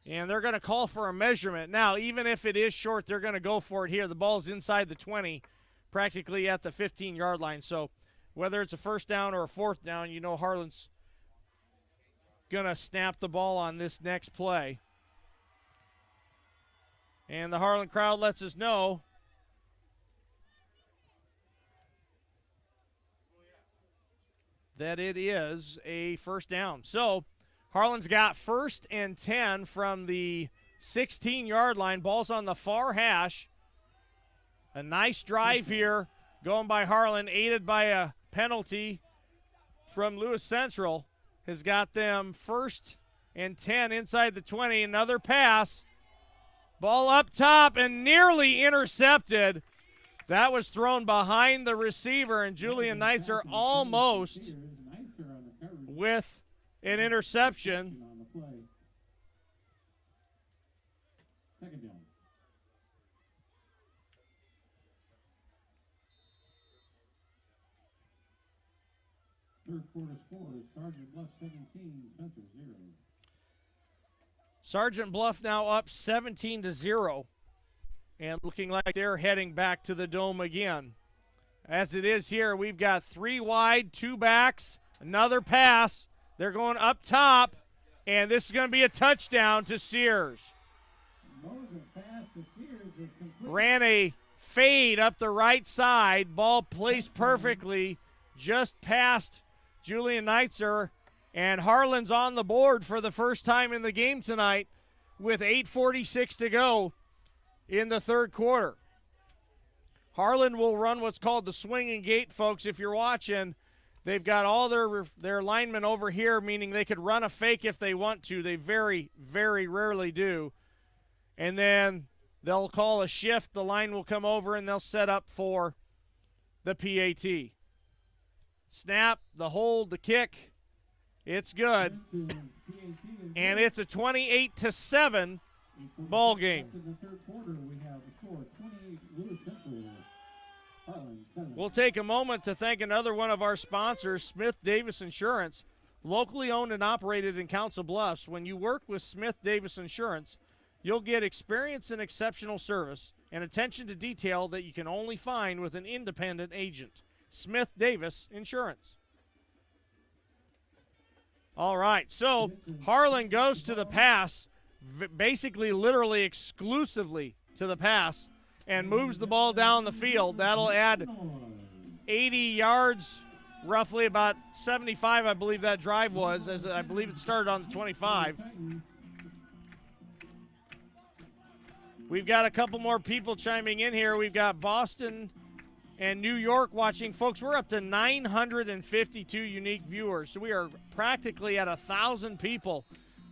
And they're going to call for a measurement. Now, even if it is short, they're going to go for it here. The ball's inside the 20, practically at the 15-yard line. So whether it's a first down or a 4th down, you know Harlan's going to snap the ball on this next play. And the Harlan crowd lets us know that it is a first down. So Harlan's got 1st and 10 from the 16-yard line. Ball's on the far hash. A nice drive here going by Harlan, aided by a penalty from Lewis Central. Has got them 1st and 10 inside the 20. Another pass. Ball up top and nearly intercepted. That was thrown behind the receiver, and Julian Neitzer almost with an interception. 2nd down. Third quarter score is Sergeant Bluff 17, Spencer 0. Sergeant Bluff now up 17-0, and looking like they're heading back to the Dome again. As it is here, we've got 3 wide, 2 backs, another pass. They're going up top, and this is going to be a touchdown to Sears. Ran a fade up the right side. Ball placed perfectly just past Julian Neitzer, and Harlan's on the board for the first time in the game tonight with 8:46 to go in the 3rd quarter. Harlan will run what's called the swinging gate, folks. If you're watching, they've got all their linemen over here, meaning they could run a fake if they want to. They very, very rarely do. And then they'll call a shift. The line will come over, and they'll set up for the PAT. Snap, the hold, the kick. It's good. And it's a 28-7 ball game. We'll take a moment to thank another one of our sponsors, Smith Davis Insurance, locally owned and operated in Council Bluffs. When you work with Smith Davis Insurance, you'll get experience and exceptional service and attention to detail that you can only find with an independent agent. Smith Davis Insurance. All right, so Harlan goes to the pass, basically literally exclusively to the pass, and moves the ball down the field. That'll add 80 yards, roughly about 75, I believe that drive was, as I believe it started on the 25. We've got a couple more people chiming in here. We've got Boston and New York watching. Folks, we're up to 952 unique viewers, so we are practically at 1,000 people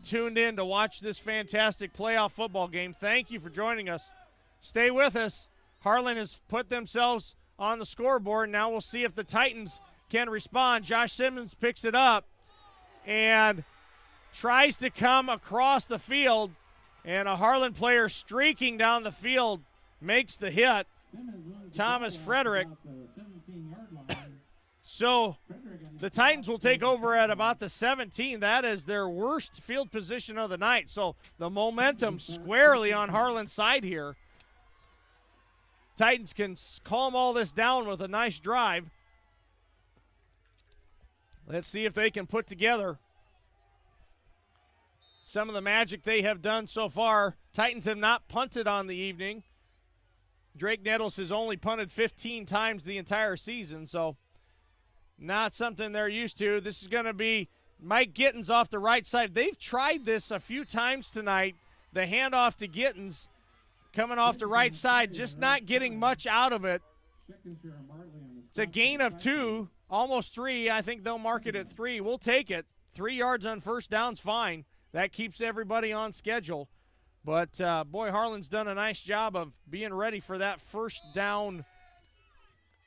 tuned in to watch this fantastic playoff football game. Thank you for joining us. Stay with us. Harlan has put themselves on the scoreboard. Now we'll see if the Titans can respond. Josh Simmons picks it up, and tries to come across the field, and a Harlan player streaking down the field makes the hit. Thomas Frederick. So the Titans will take over at about the 17. That is their worst field position of the night. So the momentum squarely on Harlan's side here. Titans can calm all this down with a nice drive. Let's see if they can put together some of the magic they have done so far. Titans have not punted on the evening. Drake Nettles has only punted 15 times the entire season, so not something they're used to. This is going to be Mike Gittens off the right side. They've tried this a few times tonight. The handoff to Gittens coming off the right side, just not getting much out of it. It's a gain of 2, almost 3. I think they'll mark it at 3. We'll take it. 3 yards on first down's fine. That keeps everybody on schedule. But, boy, Harlan's done a nice job of being ready for that first down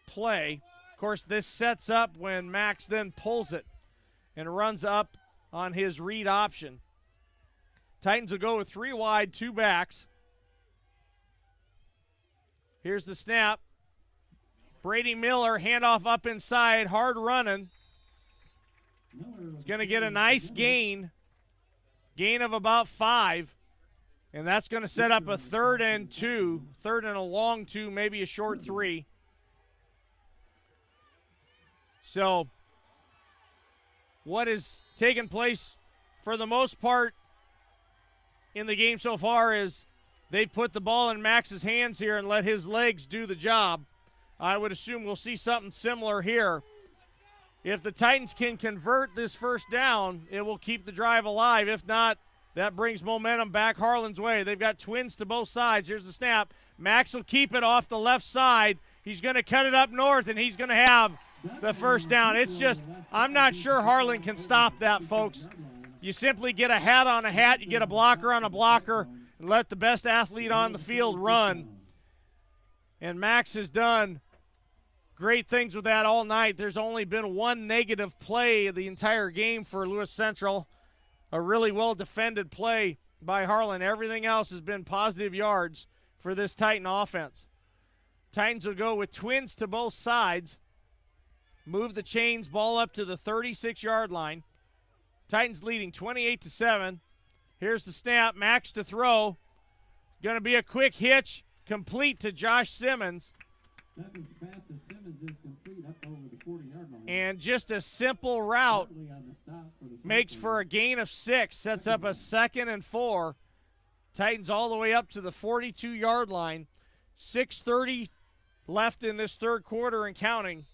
play. Of course, this sets up when Max then pulls it and runs up on his read option. Titans will go with 3 wide, 2 backs. Here's the snap. Brady Miller, handoff up inside, hard running. He's going to get a nice gain of about 5. And that's going to set up a 3rd and 2, 3rd and a long 2, maybe a short 3. So what has taken place for the most part in the game so far is they've put the ball in Max's hands here and let his legs do the job. I would assume we'll see something similar here. If the Titans can convert this first down, it will keep the drive alive. If not, that brings momentum back Harlan's way. They've got twins to both sides. Here's the snap. Max will keep it off the left side. He's going to cut it up north, and he's going to have the first down. It's just, I'm not sure Harlan can stop that, folks. You simply get a hat on a hat, you get a blocker on a blocker, and let the best athlete on the field run. And Max has done great things with that all night. There's only been 1 negative play the entire game for Lewis Central. A really well-defended play by Harlan. Everything else has been positive yards for this Titan offense. Titans will go with twins to both sides. Move the chains, ball up to the 36-yard line. Titans leading 28-7. Here's the snap. Max to throw. Going to be a quick hitch, complete to Josh Simmons. And just a simple route makes for a gain of 6, sets up a 2nd and 4. Titans all the way up to the 42-yard line. 6:30 left in this third quarter and counting.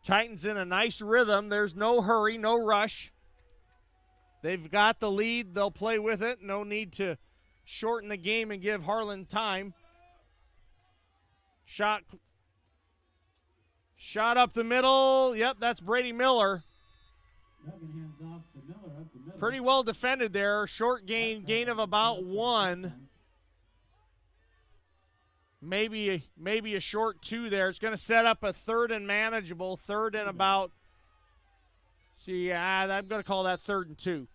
Titans in a nice rhythm. There's no hurry, no rush. They've got the lead. They'll play with it. No need to shorten the game and give Harlan time. Shot up the middle. Yep, that's Brady Miller. Pretty well defended there. Short gain of about 1. Maybe a short 2 there. It's going to set up a 3rd and manageable, 3rd and about, I'm going to call that 3rd and 2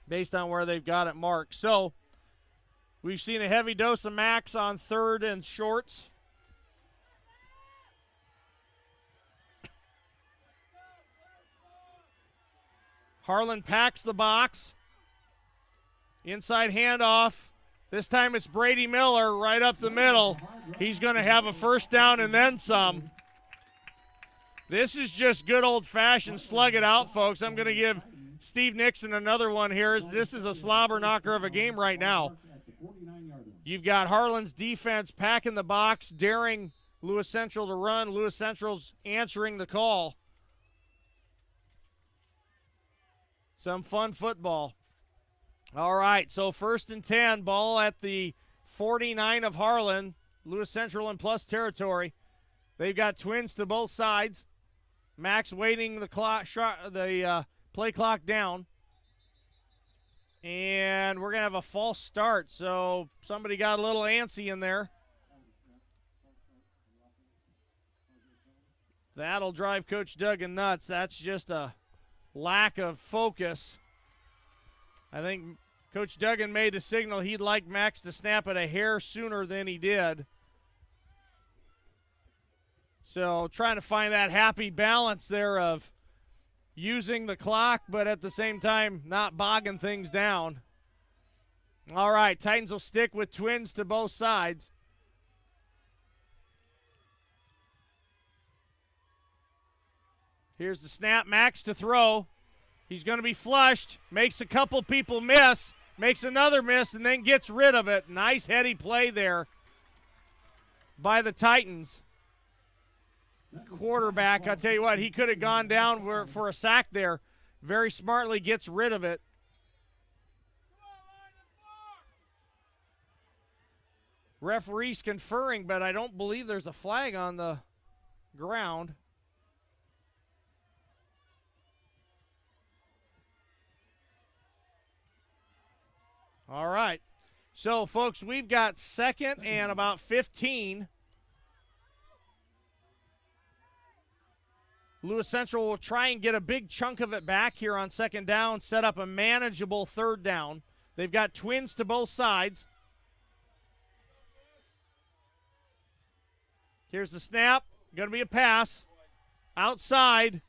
based on where they've got it marked. So we've seen a heavy dose of Max on 3rd and shorts. Harlan packs the box. Inside handoff. This time it's Brady Miller right up the middle. He's going to have a first down and then some. This is just good old-fashioned slug it out, folks. I'm going to give Steve Nixon another one here. This is a slobber knocker of a game right now. You've got Harlan's defense packing the box, daring Lewis Central to run. Lewis Central's answering the call. Some fun football. All right, so 1st and 10, ball at the 49 of Harlan. Lewis Central in plus territory. They've got twins to both sides. Max waiting the play clock down. And we're going to have a false start, so somebody got a little antsy in there. That'll drive Coach Duggan nuts. That's just a lack of focus. I think Coach Duggan made a signal he'd like Max to snap it a hair sooner than he did. So trying to find that happy balance there of using the clock, but at the same time not bogging things down. All right, Titans will stick with twins to both sides. Here's the snap, Max to throw. He's going to be flushed, makes a couple people miss, makes another miss, and then gets rid of it. Nice heady play there by the Titans. Quarterback, I'll tell you what, he could have gone down for a sack there. Very smartly gets rid of it. Referees conferring, but I don't believe there's a flag on the ground. All right. So, folks, we've got second and about 15. Lewis Central will try and get a big chunk of it back here on second down, set up a manageable third down. They've got twins to both sides. Here's the snap. Going to be a pass. Outside.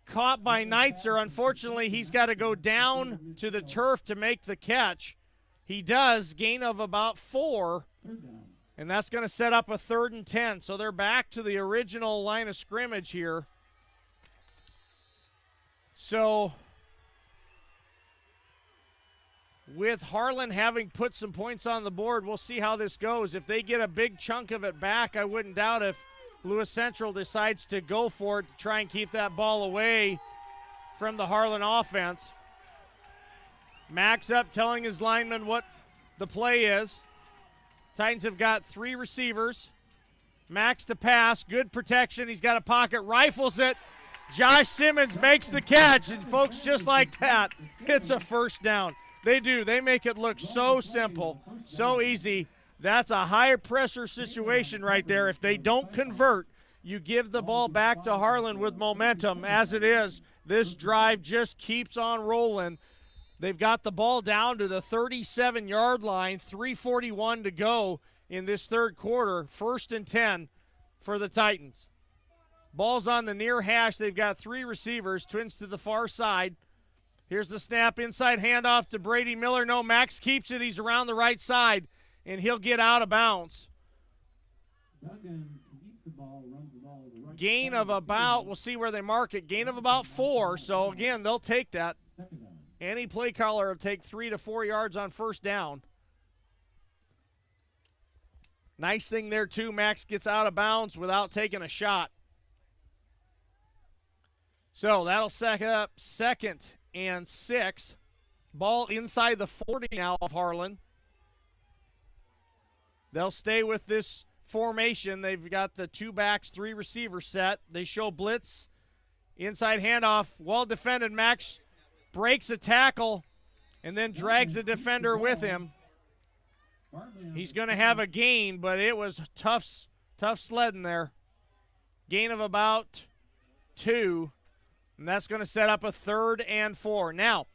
Caught by Neitzer. Unfortunately, he's got to go down to the turf to make the catch. He does. Gain of about 4. And that's going to set up a 3rd and 10. So they're back to the original line of scrimmage here. So with Harlan having put some points on the board, we'll see how this goes. If they get a big chunk of it back, I wouldn't doubt if Lewis Central decides to go for it to try and keep that ball away from the Harlan offense. Max up telling his lineman what the play is. Titans have got 3 receivers. Max to pass, good protection. He's got a pocket, rifles it. Josh Simmons makes the catch, and folks, just like that, it's a first down. They do. They make it look so simple, so easy. That's a high-pressure situation right there. If they don't convert, you give the ball back to Harlan with momentum. As it is, this drive just keeps on rolling. They've got the ball down to the 37-yard line, 3:41 to go in this third quarter, 1st and 10 for the Titans. Ball's on the near hash. They've got 3 receivers, twins to the far side. Here's the snap, inside handoff to Brady Miller. No, Max keeps it. He's around the right side, and he'll get out of bounds. Gain of about, we'll see where they mark it, gain of about 4. So, again, they'll take that. Any play caller will take 3 to 4 yards on first down. Nice thing there, too. Max gets out of bounds without taking a shot. So that'll set up 2nd and 6. Ball inside the 40 now of Harlan. They'll stay with this formation. They've got the 2 backs, 3 receiver set. They show blitz. Inside handoff. Well defended. Max breaks a tackle and then drags a defender with him. He's going to have a gain, but it was tough sledding there. Gain of about 2, and that's going to set up a 3rd and 4. Now,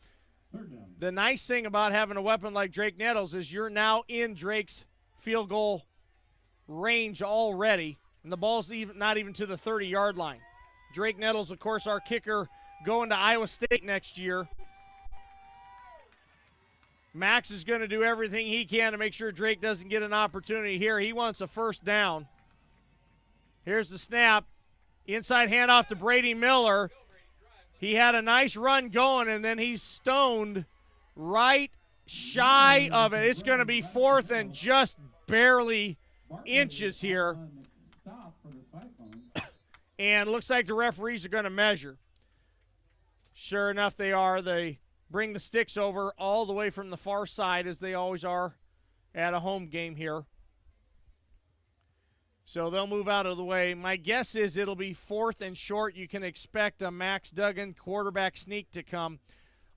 the nice thing about having a weapon like Drake Nettles is you're now in Drake's field goal range already, and the ball's not even to the 30-yard line. Drake Nettles, of course, our kicker, going to Iowa State next year. Max is going to do everything he can to make sure Drake doesn't get an opportunity here. He wants a first down. Here's the snap. Inside handoff to Brady Miller. He had a nice run going, and then he's stoned right shy of it. It's going to be 4th and just barely inches here. And looks like the referees are going to measure. Sure enough, they are. They bring the sticks over all the way from the far side, as they always are at a home game here. So they'll move out of the way. My guess is it'll be 4th and short. You can expect a Max Duggan quarterback sneak to come.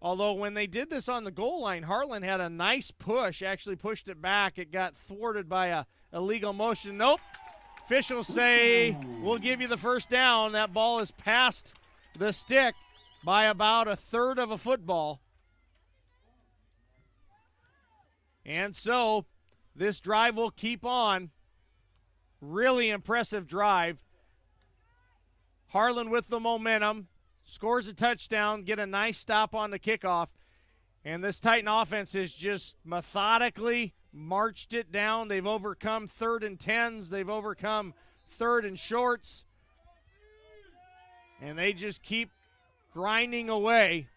Although when they did this on the goal line, Harlan had a nice push, actually pushed it back. It got thwarted by a illegal motion. Nope. Officials say we'll give you the first down. That ball is past the stick by about a third of a football. And so this drive will keep on. Really impressive drive. Harlan with the momentum, scores a touchdown, get a nice stop on the kickoff. And this Titan offense has just methodically marched it down. They've overcome 3rd and 10s. They've overcome 3rd and shorts. And they just keep grinding away.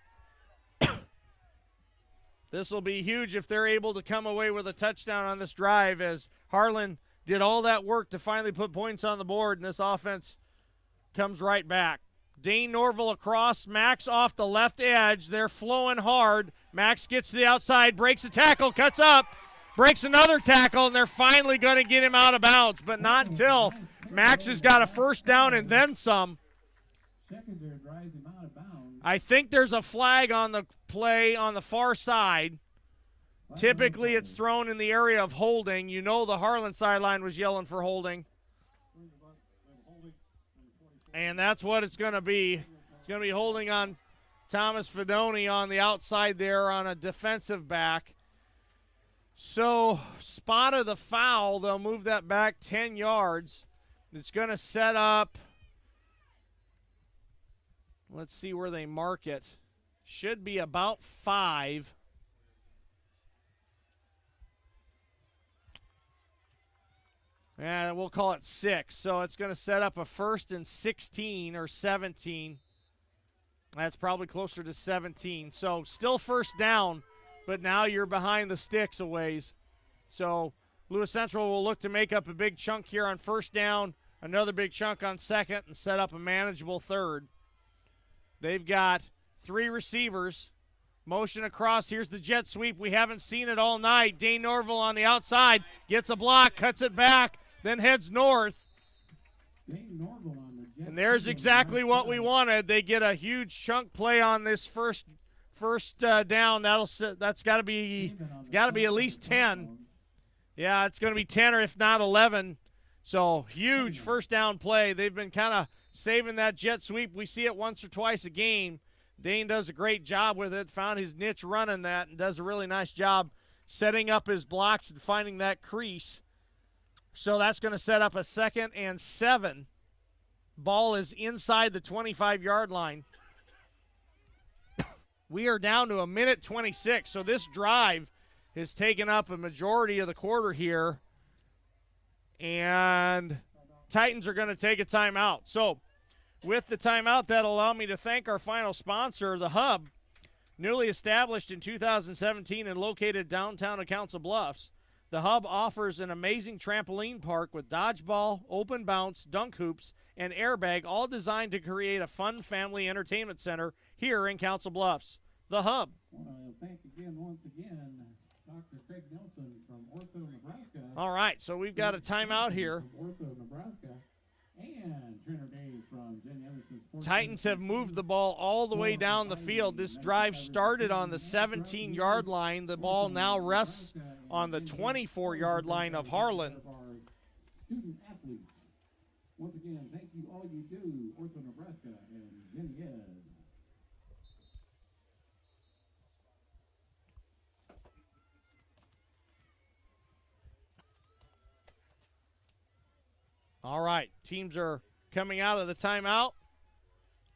This will be huge if they're able to come away with a touchdown on this drive, as Harlan did all that work to finally put points on the board, and this offense comes right back. Dane Norville across, Max off the left edge. They're flowing hard. Max gets to the outside, breaks a tackle, cuts up, breaks another tackle, and they're finally going to get him out of bounds, but not until Max has got a first down and then some. Secondary drives him out of bounds. I think there's a flag on the play on the far side. Typically it's thrown in the area of holding. You know the Harlan sideline was yelling for holding. And that's what it's going to be. It's going to be holding on Thomas Fedoni on the outside there on a defensive back. So spot of the foul, they'll move that back 10 yards. It's going to set up, let's see where they mark it. Should be about 5. Yeah, we'll call it 6. So it's going to set up a 1st and 16 or 17. That's probably closer to 17. So still first down, but now you're behind the sticks a ways. So Lewis Central will look to make up a big chunk here on first down, another big chunk on second, and set up a manageable third. They've got 3 receivers. Motion across. Here's the jet sweep. We haven't seen it all night. Dane Norville on the outside. Gets a block, cuts it back, then heads north. And there's exactly what we wanted. They get a huge chunk play on this first down. That's got to be at least 10. Yeah, it's going to be 10 or if not 11. So huge first down play. They've been kind of saving that jet sweep. We see it once or twice a game. Dane does a great job with it, found his niche running that, and does a really nice job setting up his blocks and finding that crease. So that's going to set up a 2nd and 7. Ball is inside the 25-yard line. We are down to a minute 26, so this drive has taken up a majority of the quarter here. And Titans are going to take a timeout. So with the timeout, that'll allow me to thank our final sponsor, The Hub, newly established in 2017 and located downtown of Council Bluffs. The Hub offers an amazing trampoline park with dodgeball, open bounce, dunk hoops, and airbag, all designed to create a fun family entertainment center here in Council Bluffs. The Hub. I want to thank once again, Dr. Craig Nelson from Ortho, Nebraska. All right, so we've got a timeout here. Ortho, Nebraska. And Trainer Dave from Jenny Anderson Sports. Titans have moved the ball all the way down the field. This drive started on the 17-yard line. The ball now rests on the 24-yard line of Harlan. Student athletes. Once again, thank you all you do, Ortho, Nebraska, and Jenny Ed. All right, teams are coming out of the timeout,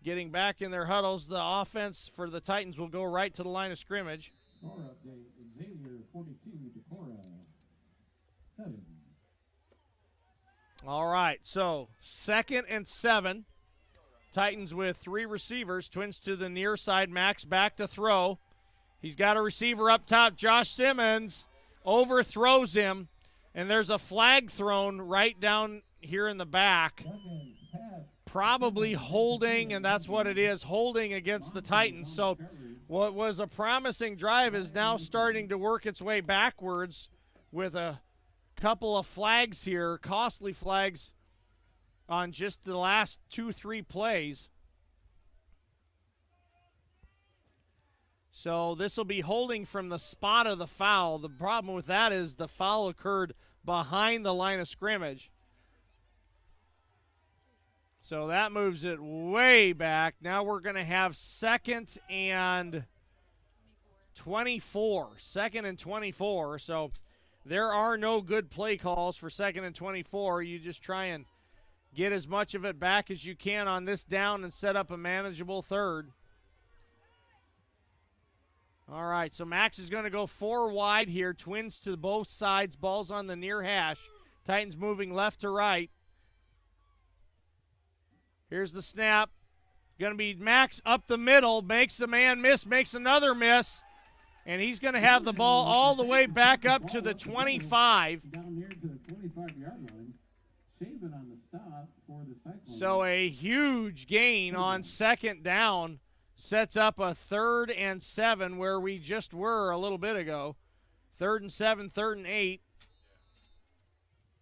getting back in their huddles. The offense for the Titans will go right to the line of scrimmage. Score update, Xavier 42, Decorah 7. All right, so 2nd and 7. Titans with 3 receivers. Twins to the near side. Max back to throw. He's got a receiver up top. Josh Simmons overthrows him, and there's a flag thrown right down here in the back. Probably holding, and that's what it is, holding against the Titans. So what was a promising drive is now starting to work its way backwards with a couple of flags here, costly flags on just the last 2-3 plays. So this will be holding from the spot of the foul. The problem with that is the foul occurred behind the line of scrimmage. So that moves it way back. Now we're going to have 2nd and 24. 2nd and 24. So there are no good play calls for 2nd and 24. You just try and get as much of it back as you can on this down and set up a manageable 3rd. All right, so Max is going to go 4 wide here. Twins to both sides. Ball's on the near hash. Titans moving left to right. Here's the snap. Going to be Max up the middle. Makes the man miss. Makes another miss. And he's going to have the ball all the way back up to the 25. Down here to the 25-yard line. Shaven on the stop for the Cyclones. So a huge gain on 2nd down. Sets up a 3rd and 7 where we just were a little bit ago. 3rd and 7, 3rd and 8.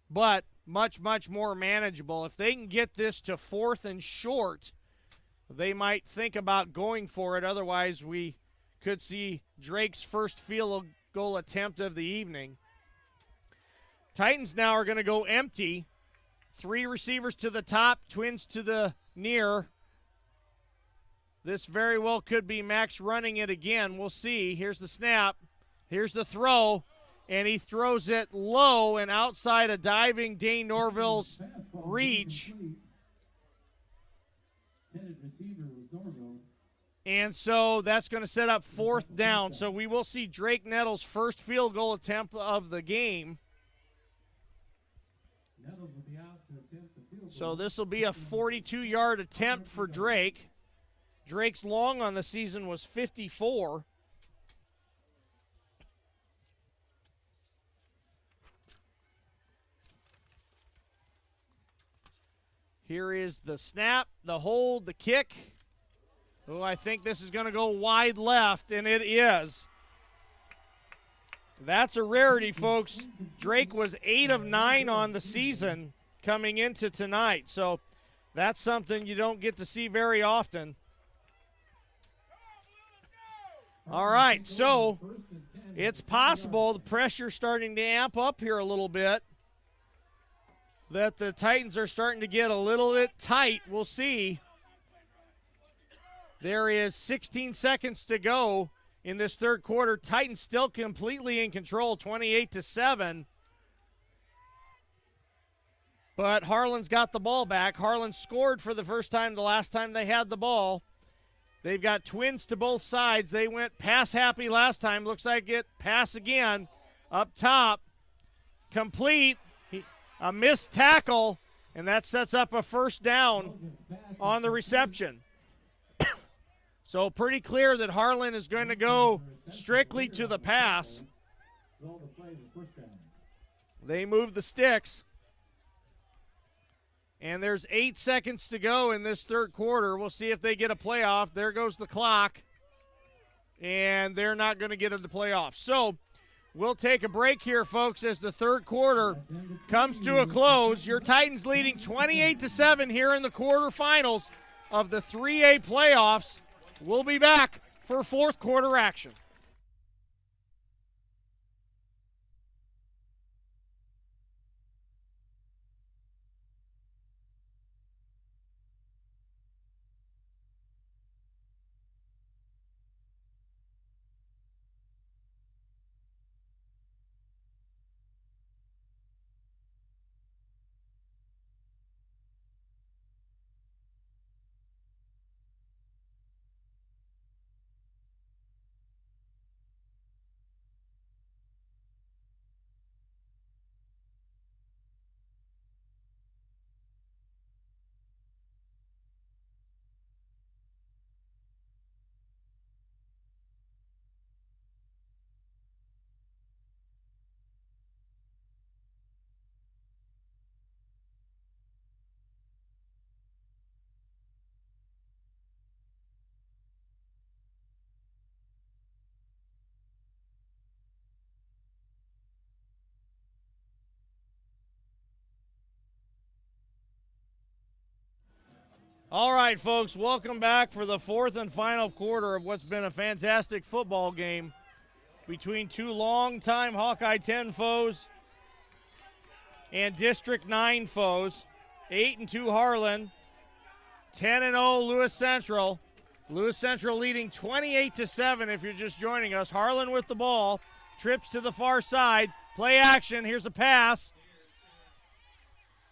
But much, much more manageable. If they can get this to 4th and short, they might think about going for it. Otherwise, we could see Drake's first field goal attempt of the evening. Titans now are going to go empty. 3 receivers to the top, Twins to the near. This very well could be Max running it again. We'll see. Here's the snap. Here's the throw. And he throws it low and outside of diving Dane Norville's reach. And so that's going to set up 4th down. So we will see Drake Nettles' first field goal attempt of the game. So this will be a 42-yard attempt for Drake. Drake's long on the season was 54. Here is the snap, the hold, the kick. Oh, I think this is going to go wide left, and it is. That's a rarity, folks. Drake was 8 of 9 on the season coming into tonight, so that's something you don't get to see very often. All right, so it's possible the pressure's starting to amp up here a little bit, that the Titans are starting to get a little bit tight. We'll see. There is 16 seconds to go in this 3rd quarter. Titans still completely in control, 28-7. But Harlan's got the ball back. Harlan scored for the first time the last time they had the ball. They've got Twins to both sides. They went pass happy last time. Looks like it pass again. Up top. Complete. A missed tackle. And that sets up a 1st down on the reception. So pretty clear that Harlan is going to go strictly to the pass. They move the sticks. And there's 8 seconds to go in this 3rd quarter. We'll see if they get a playoff. There goes the clock. And they're not going to get in the playoff. So we'll take a break here, folks, as the 3rd quarter comes to a close. Your Titans leading 28-7 here in the quarterfinals of the 3A playoffs. We'll be back for 4th quarter action. All right, folks, welcome back for the 4th and final quarter of what's been a fantastic football game between 2 longtime Hawkeye 10 foes and District 9 foes. 8-2 Harlan 10-0 Lewis Central. Lewis Central leading 28-7 if you're just joining us. Harlan with the ball. Trips to the far side. Play action. Here's a pass.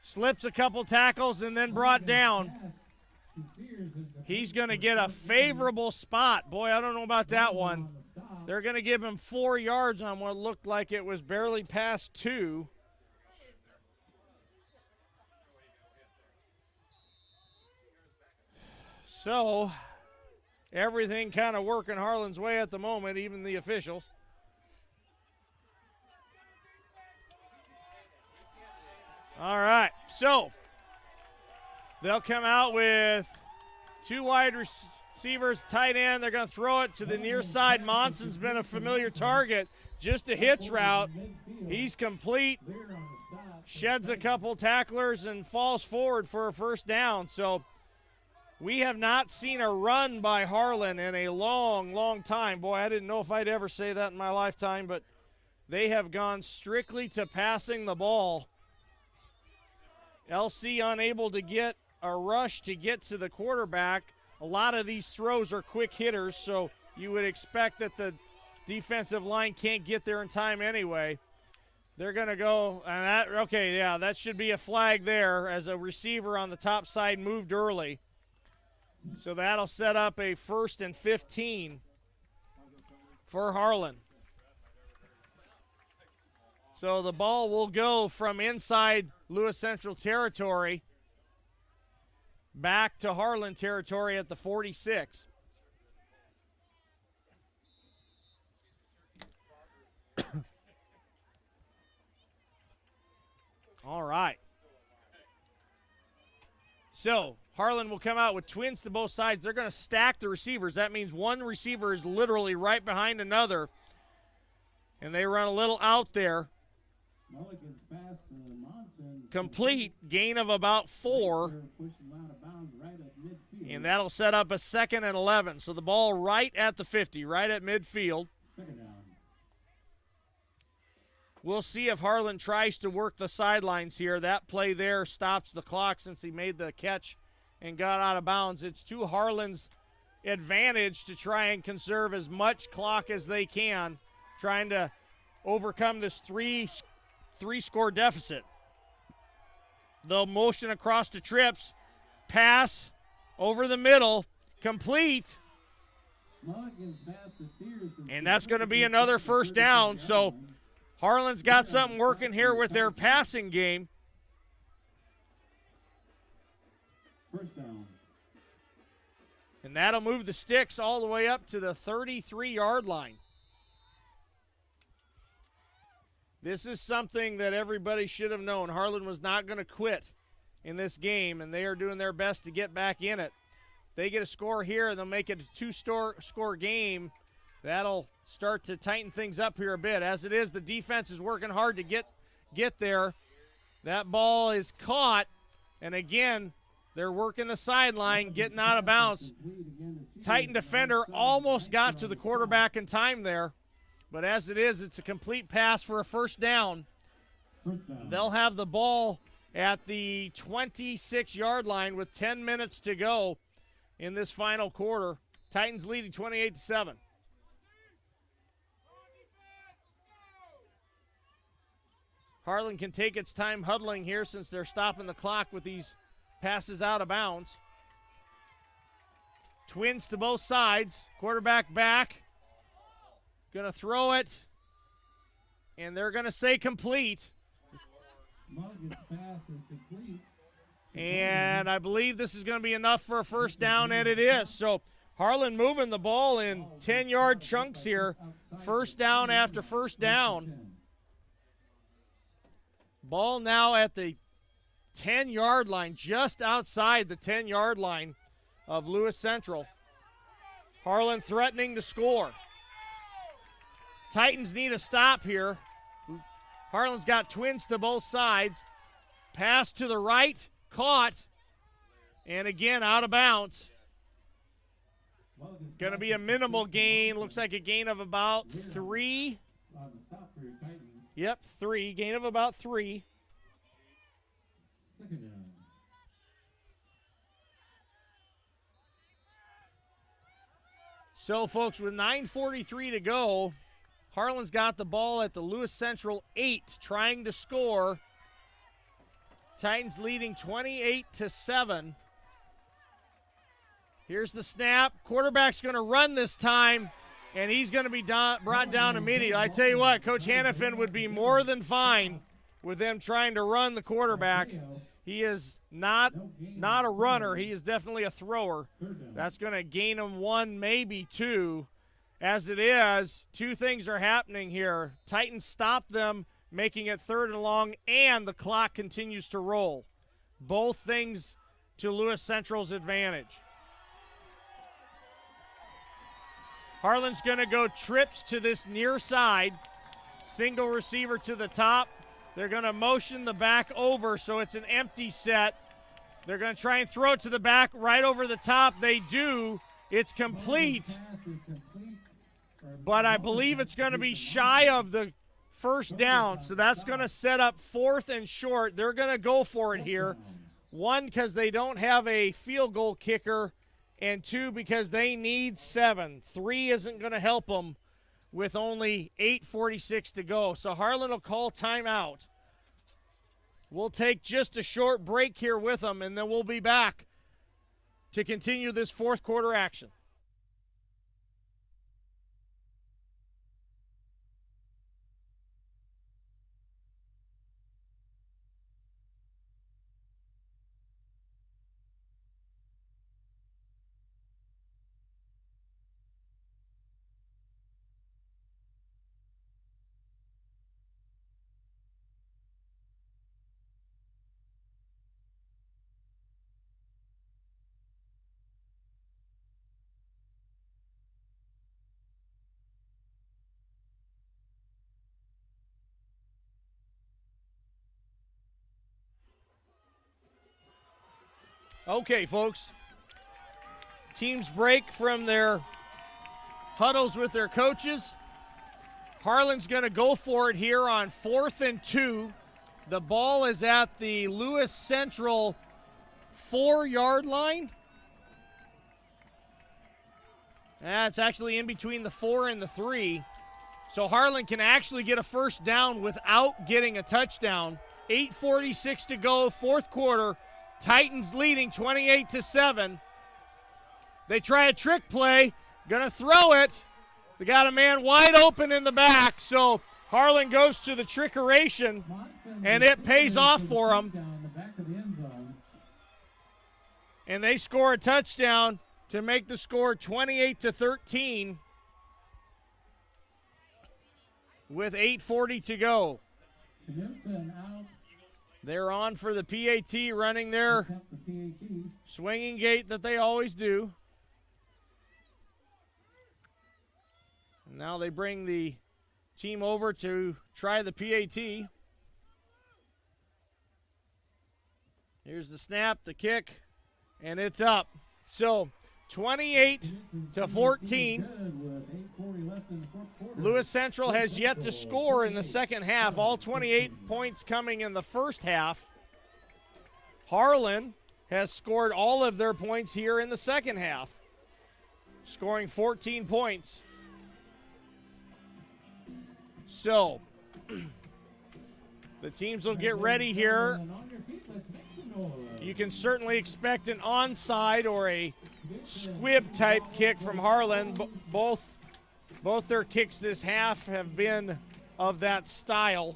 Slips a couple tackles and then brought down. He's going to get a favorable spot. Boy, I don't know about that one. They're going to give him 4 yards on what looked like it was barely past 2. So, everything kind of working Harlan's way at the moment, even the officials. All right, so they'll come out with 2 wide receivers, tight end. They're going to throw it to the near side. Monson's been a familiar target. Just a hitch route. He's complete. Sheds a couple tacklers and falls forward for a first down. So we have not seen a run by Harlan in a long, long time. Boy, I didn't know if I'd ever say that in my lifetime, but they have gone strictly to passing the ball. LC unable to get a rush to get to the quarterback. A lot of these throws are quick hitters, so you would expect that the defensive line can't get there in time anyway. They're going to go, and that should be a flag there as a receiver on the top side moved early. So that'll set up a 1st and 15 for Harlan. So the ball will go from inside Lewis Central territory back to Harlan territory at the 46. All right. So Harlan will come out with twins to both sides. They're going to stack the receivers. That means one receiver is literally right behind another. And they run a little out there. Complete, gain of about 4. And that'll set up a 2nd and 11. So the ball right at the 50, right at midfield. We'll see if Harlan tries to work the sidelines here. That play there stops the clock since he made the catch and got out of bounds. It's to Harlan's advantage to try and conserve as much clock as they can, trying to overcome this three-score deficit. They'll motion across the trips, pass over the middle, complete, and that's going to be another first down. So Harlan's got something working here with their passing game. First down. And that'll move the sticks all the way up to the 33-yard line. This is something that everybody should have known. Harlan was not going to quit in this game, and they are doing their best to get back in it. If they get a score here, they'll make it a 2-score game. That'll start to tighten things up here a bit. As it is, the defense is working hard to get there. That ball is caught, and again, they're working the sideline, getting out of bounds. Titan defender almost got to the quarterback in time there. But as it is, it's a complete pass for a first down. They'll have the ball at the 26-yard line with 10 minutes to go in this final quarter. Titans leading 28-7. Harlan can take its time huddling here since they're stopping the clock with these passes out of bounds. Twins to both sides. Quarterback back. Going to throw it. And they're going to say complete. And I believe this is going to be enough for a first down, and it is. So Harlan moving the ball in 10-yard chunks here. First down after first down. Ball now at the 10-yard line, just outside the 10-yard line of Lewis Central. Harlan threatening to score. Titans need a stop here. Harlan's got twins to both sides. Pass to the right, caught, and again out of bounds. Going to be a minimal gain. Looks like a gain of about 3. Yep, 3. Gain of about 3. So, folks, with 9:43 to go, Harlan's got the ball at the Lewis Central 8, trying to score. Titans leading 28-7. Here's the snap. Quarterback's going to run this time, and he's going to be brought down immediately. I tell you what, Coach Hannafin would be more than fine with them trying to run the quarterback. He is not a runner. He is definitely a thrower. That's going to gain him 1, maybe 2. As it is, 2 things are happening here. Titans stop them, making it 3rd and long, and the clock continues to roll. Both things to Lewis Central's advantage. Harlan's going to go trips to this near side. Single receiver to the top. They're going to motion the back over, so it's an empty set. They're going to try and throw it to the back right over the top. They do. It's complete. But I believe it's going to be shy of the first down, so that's going to set up 4th and short. They're going to go for it here. 1, because they don't have a field goal kicker, and 2, because they need 7. 3 isn't going to help them with only 8:46 to go. So Harlan will call timeout. We'll take just a short break here with them, and then we'll be back to continue this 4th quarter action. Okay, folks. Teams break from their huddles with their coaches. Harlan's going to go for it here on 4th and 2. The ball is at the Lewis Central 4-yard line. It's actually in between the 4 and the 3. So Harlan can actually get a first down without getting a touchdown. 8:46 to go, 4th quarter. Titans leading 28-7. They try a trick play, gonna throw it. They got a man wide open in the back, so Harlan goes to the trickeration, and it pays off for them. And they score a touchdown to make the score 28-13 with 8:40 to go. They're on for the PAT, running their swinging gate that they always do. And now they bring the team over to try the PAT. Here's the snap, the kick, and it's up. So 28-14. Lewis Central has yet to score in the second half. All 28 points coming in the first half. Harlan has scored all of their points here in the second half, scoring 14 points. So the teams will get ready here. You can certainly expect an onside or a squib type kick from Harlan. Both their kicks this half have been of that style.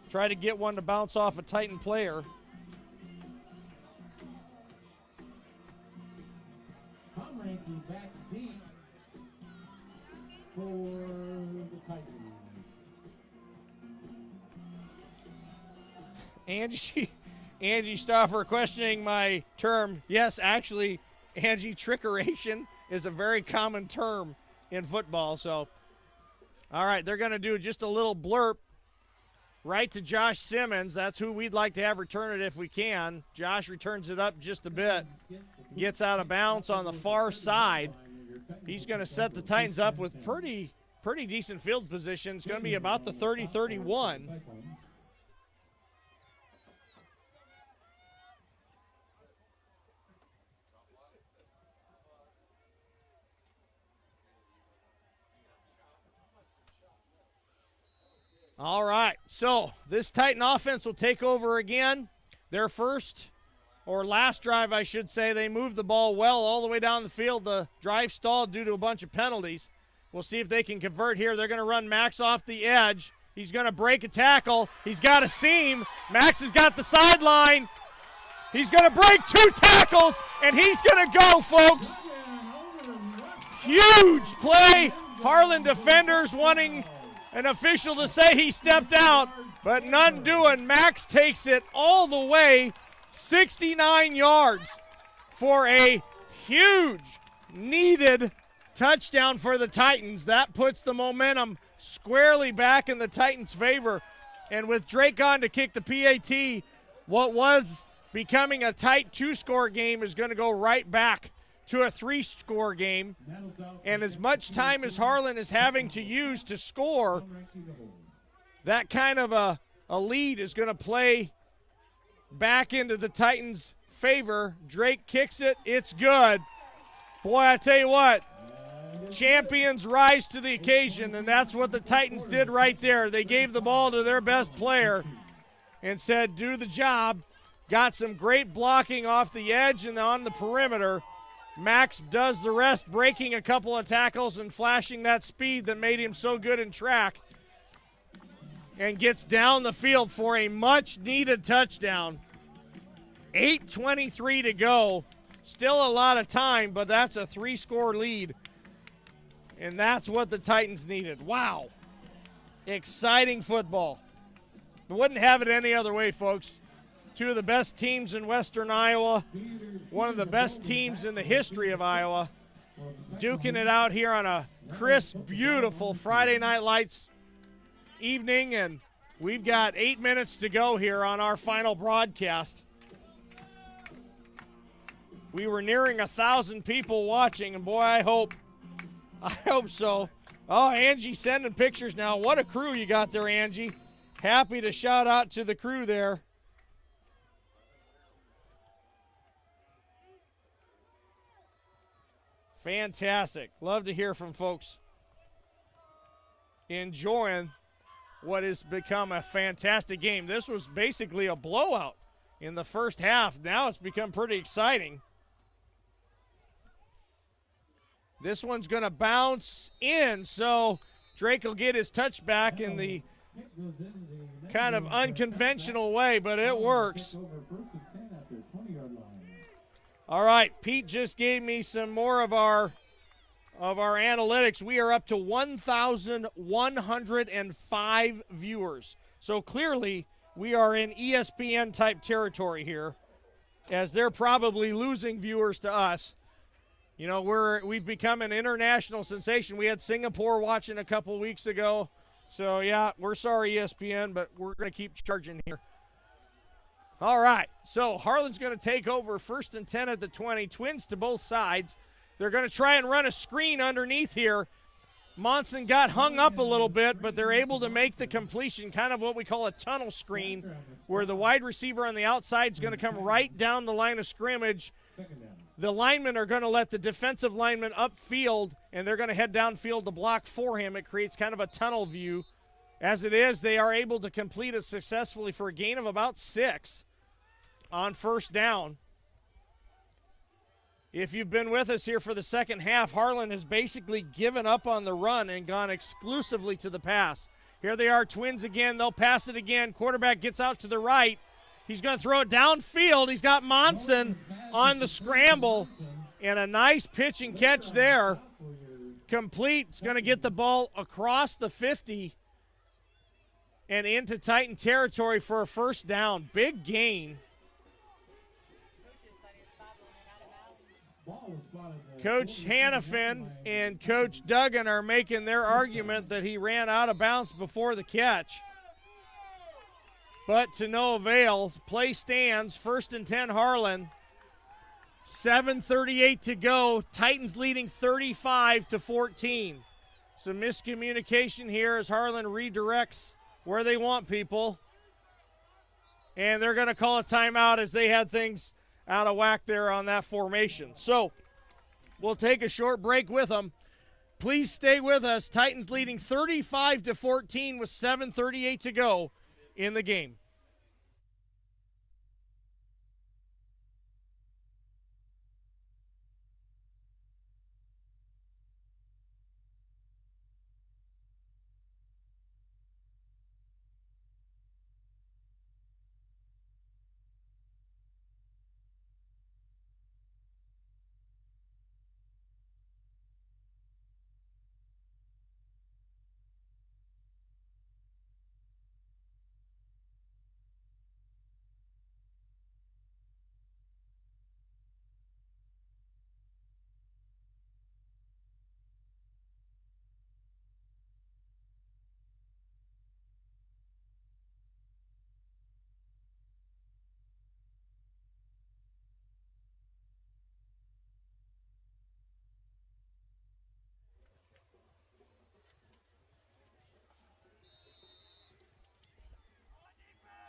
Try to get one to bounce off a Titan player. Back deep for the Titans. Angie Stauffer questioning my term. Yes, actually, Angie, trickeration is a very common term in football. So, all right, they're going to do just a little blurb right to Josh Simmons. That's who we'd like to have return it if we can. Josh returns it up just a bit. Gets out of bounds on the far side. He's going to set the Titans up with pretty decent field position. It's going to be about the 30-31. All right, so this Titan offense will take over again. Their first or last drive, I should say, they moved the ball well all the way down the field. The drive stalled due to a bunch of penalties. We'll see if they can convert here. They're going to run Max off the edge. He's going to break a tackle. He's got a seam. Max has got the sideline. He's going to break 2 tackles, and he's going to go, folks. Huge play. Harlan defenders wanting an official to say he stepped out, but none doing. Max takes it all the way 69 yards for a huge, needed touchdown for the Titans. That puts the momentum squarely back in the Titans' favor. And with Drake on to kick the PAT, what was becoming a tight 2-score game is going to go right back to a 3-score game. And as much time as Harlan is having to use to score, that kind of a lead is going to play back into the Titans' favor. Drake kicks it. It's good. Boy, I tell you what, champions rise to the occasion, and that's what the Titans did right there. They gave the ball to their best player and said, do the job. Got some great blocking off the edge and on the perimeter. Max does the rest, breaking a couple of tackles and flashing that speed that made him so good in track, and gets down the field for a much-needed touchdown. 8:23 to go. Still a lot of time, but that's a 3-score lead. And that's what the Titans needed. Wow. Exciting football. Wouldn't have it any other way, folks. 2 of the best teams in Western Iowa. One of the best teams in the history of Iowa. Duking it out here on a crisp, beautiful Friday Night Lights evening. And we've got 8 minutes to go here on our final broadcast. We were nearing 1,000 people watching, and boy, I hope so. Oh, Angie sending pictures now. What a crew you got there, Angie. Happy to shout out to the crew there. Fantastic. Love to hear from folks enjoying what has become a fantastic game. This was basically a blowout in the first half. Now it's become pretty exciting. This one's going to bounce in, so Drake will get his touchback in the kind of unconventional way, but it works. All right, Pete just gave me some more of our analytics. We are up to 1,105 viewers. So clearly we are in ESPN-type territory here, as they're probably losing viewers to us. You know, we've become an international sensation. We had Singapore watching a couple weeks ago. So, yeah, we're sorry, ESPN, but we're going to keep charging here. All right, so Harlan's going to take over 1st and 10 at the 20. Twins to both sides. They're going to try and run a screen underneath here. Monson got hung up a little bit, but they're able to make the completion, kind of what we call a tunnel screen, where the wide receiver on the outside is going to come right down the line of scrimmage. The linemen are going to let the defensive lineman upfield, and they're going to head downfield to block for him. It creates kind of a tunnel view. As it is, they are able to complete it successfully for a gain of about 6 on 1st down. If you've been with us here for the second half, Harlan has basically given up on the run and gone exclusively to the pass. Here they are, Twins again. They'll pass it again. Quarterback gets out to the right. He's going to throw it downfield. He's got Monson on the scramble, and a nice pitch and catch there. Complete. It's going to get the ball across the 50 and into Titan territory for a 1st down. Big gain. Coach Hannafin and Coach Duggan are making their argument that he ran out of bounds before the catch. But to no avail. Play stands. 1st and 10 Harlan. 7:38 to go. Titans leading 35-14. Some miscommunication here as Harlan redirects where they want people. And they're going to call a timeout as they had things out of whack there on that formation. So we'll take a short break with them. Please stay with us. Titans leading 35-14 with 7:38 to go in the game.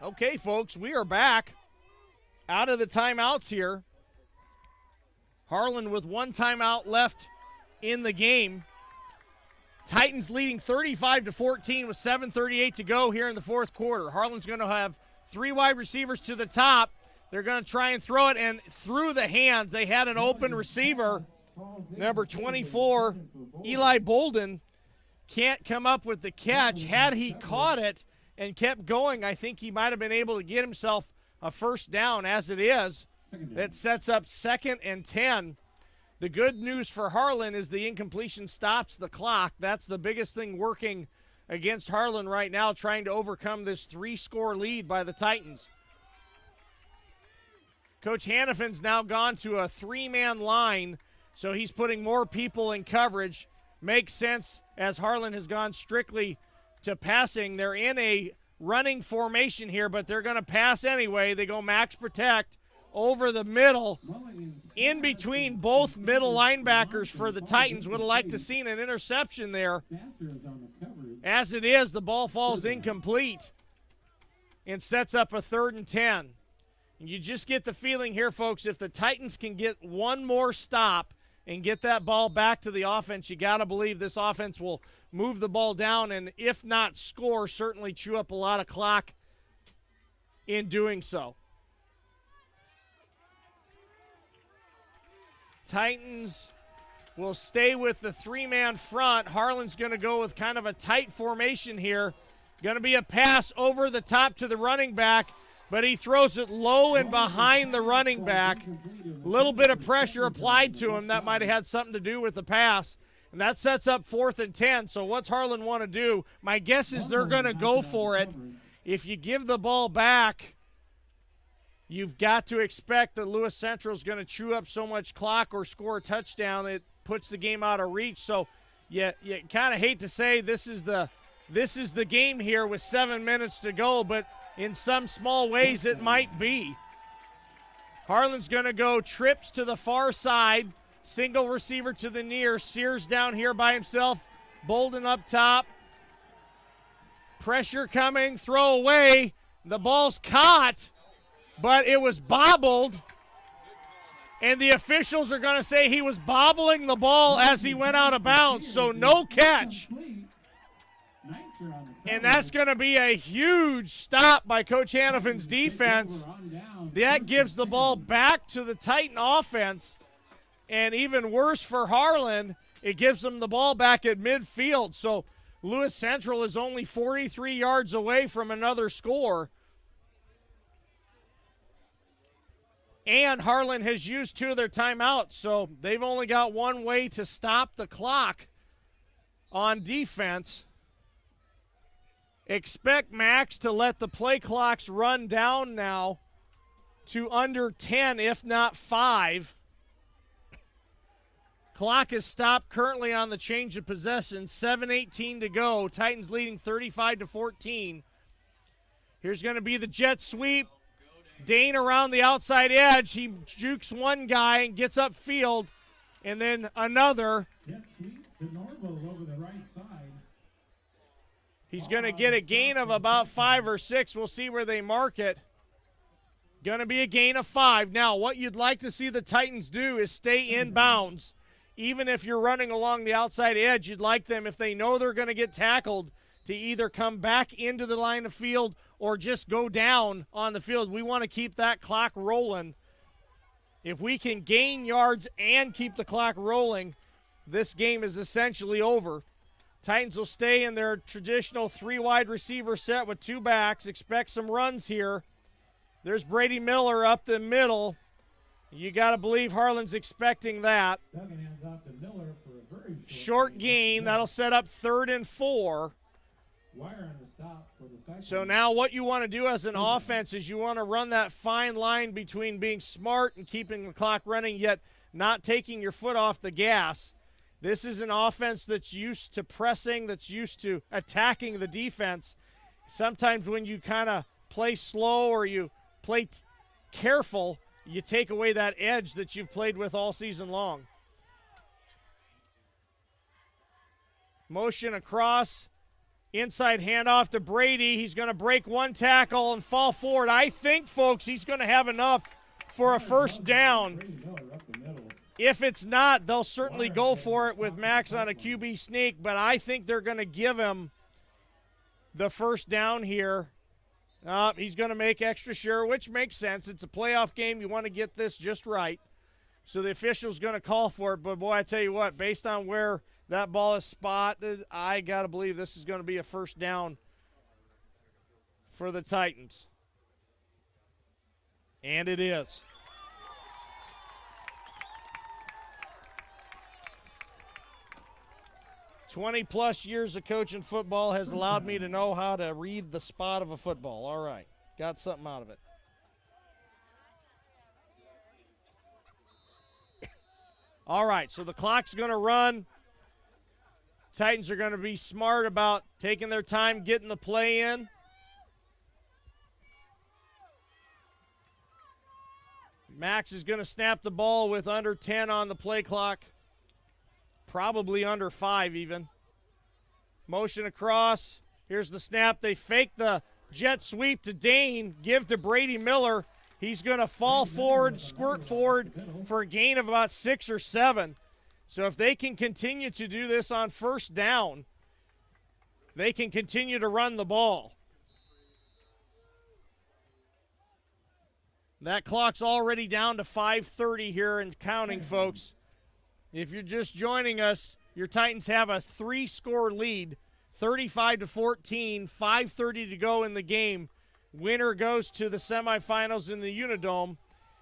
Okay, folks, we are back out of the timeouts here. Harlan with one timeout left in the game. Titans leading 35-14 with 7:38 to go here in the fourth quarter. Harlan's going to have three wide receivers to the top. They're going to try and throw it, and through the hands, they had an open receiver. Number 24, Eli Bolden, can't come up with the catch. Had he caught it and kept going, I think he might have been able to get himself a first down. As it is, that sets up 2nd and 10. The good news for Harlan is the incompletion stops the clock. That's the biggest thing working against Harlan right now, trying to overcome this 3-score lead by the Titans. Coach Hannafin's now gone to a 3-man line, so he's putting more people in coverage. Makes sense as Harlan has gone strictly to passing. They're in a running formation here, but they're going to pass anyway. They go max protect over the middle, in between both middle linebackers for the Titans. Would have liked to seen an interception there. As it is, the ball falls incomplete and sets up a 3rd and 10. And you just get the feeling here, folks, if the Titans can get one more stop and get that ball back to the offense, you got to believe this offense will move the ball down and, if not score, certainly chew up a lot of clock in doing so. Titans will stay with the 3-man front. Harlan's going to go with kind of a tight formation here. Going to be a pass over the top to the running back, but he throws it low and behind the running back. A little bit of pressure applied to him. That might have had something to do with the pass. And that sets up 4th and 10. So what's Harlan want to do? My guess is they're going to go for it. If you give the ball back, you've got to expect that Lewis Central is going to chew up so much clock or score a touchdown it puts the game out of reach. So you kind of hate to say this is the game here with 7 minutes to go, but in some small ways it might be. Harlan's going to go trips to the far side, single receiver to the near. Sears down here by himself, Bolden up top. Pressure coming, throw away. The ball's caught, but it was bobbled. And the officials are going to say he was bobbling the ball as he went out of bounds, so no catch. And that's going to be a huge stop by Coach Hannafin's defense. That gives the ball back to the Titan offense. And even worse for Harlan, it gives them the ball back at midfield. So Lewis Central is only 43 yards away from another score. And Harlan has used 2 of their timeouts, so they've only got one way to stop the clock on defense. Expect Max to let the play clocks run down now to under 10, if not 5. Clock is stopped currently on the change of possession. 7:18 to go. Titans leading 35-14. Here's going to be the jet sweep. Dane around the outside edge. He jukes one guy and gets upfield, and then another. He's going to get a gain of about 5 or 6. We'll see where they mark it. Going to be a gain of 5. Now, what you'd like to see the Titans do is stay in bounds. even if you're running along the outside edge, you'd like them, if they know they're going to get tackled, to either come back into the line of field or just go down on the field. We want to keep that clock rolling. If we can gain yards and keep the clock rolling, this game is essentially over. Titans will stay in their traditional 3-wide receiver set with 2 backs. Expect some runs here. There's Brady Miller up the middle. You got to believe Harlan's expecting that. Hands off to Miller for a very short gain. That'll set up 3rd and 4. Wire on the stop for the Cyclones. So now what you want to do as an offense is you want to run that fine line between being smart and keeping the clock running, yet not taking your foot off the gas. This is an offense that's used to pressing, that's used to attacking the defense. Sometimes when you kind of play slow or you play careful, you take away that edge that you've played with all season long. Motion across. Inside handoff to Brady. He's going to break 1 tackle and fall forward. I think, folks, he's going to have enough for a first down. If it's not, they'll certainly go for it with Max on a QB sneak, but I think they're going to give him the first down here. He's going to make extra sure, which makes sense. It's a playoff game. You want to get this just right. So the official's going to call for it, but, boy, I tell you what, based on where that ball is spotted, I got to believe this is going to be a first down for the Titans. And it is. +20 years of coaching football has allowed me to know how to read the spot of a football. All right, got something out of it. All right, so the clock's going to run. Titans are going to be smart about taking their time, getting the play in. Max is going to snap the ball with under 10 on the play clock. Probably under 5 even. Motion across. Here's the snap. They fake the jet sweep to Dane. Give to Brady Miller. He's going to fall forward, squirt forward for a gain of about 6 or 7. So if they can continue to do this on first down, they can continue to run the ball. That clock's already down to 5:30 here and counting, folks. If you're just joining us, your Titans have a 3-score lead, 35-14, 5:30 to go in the game. Winner goes to the semifinals in the Unidome.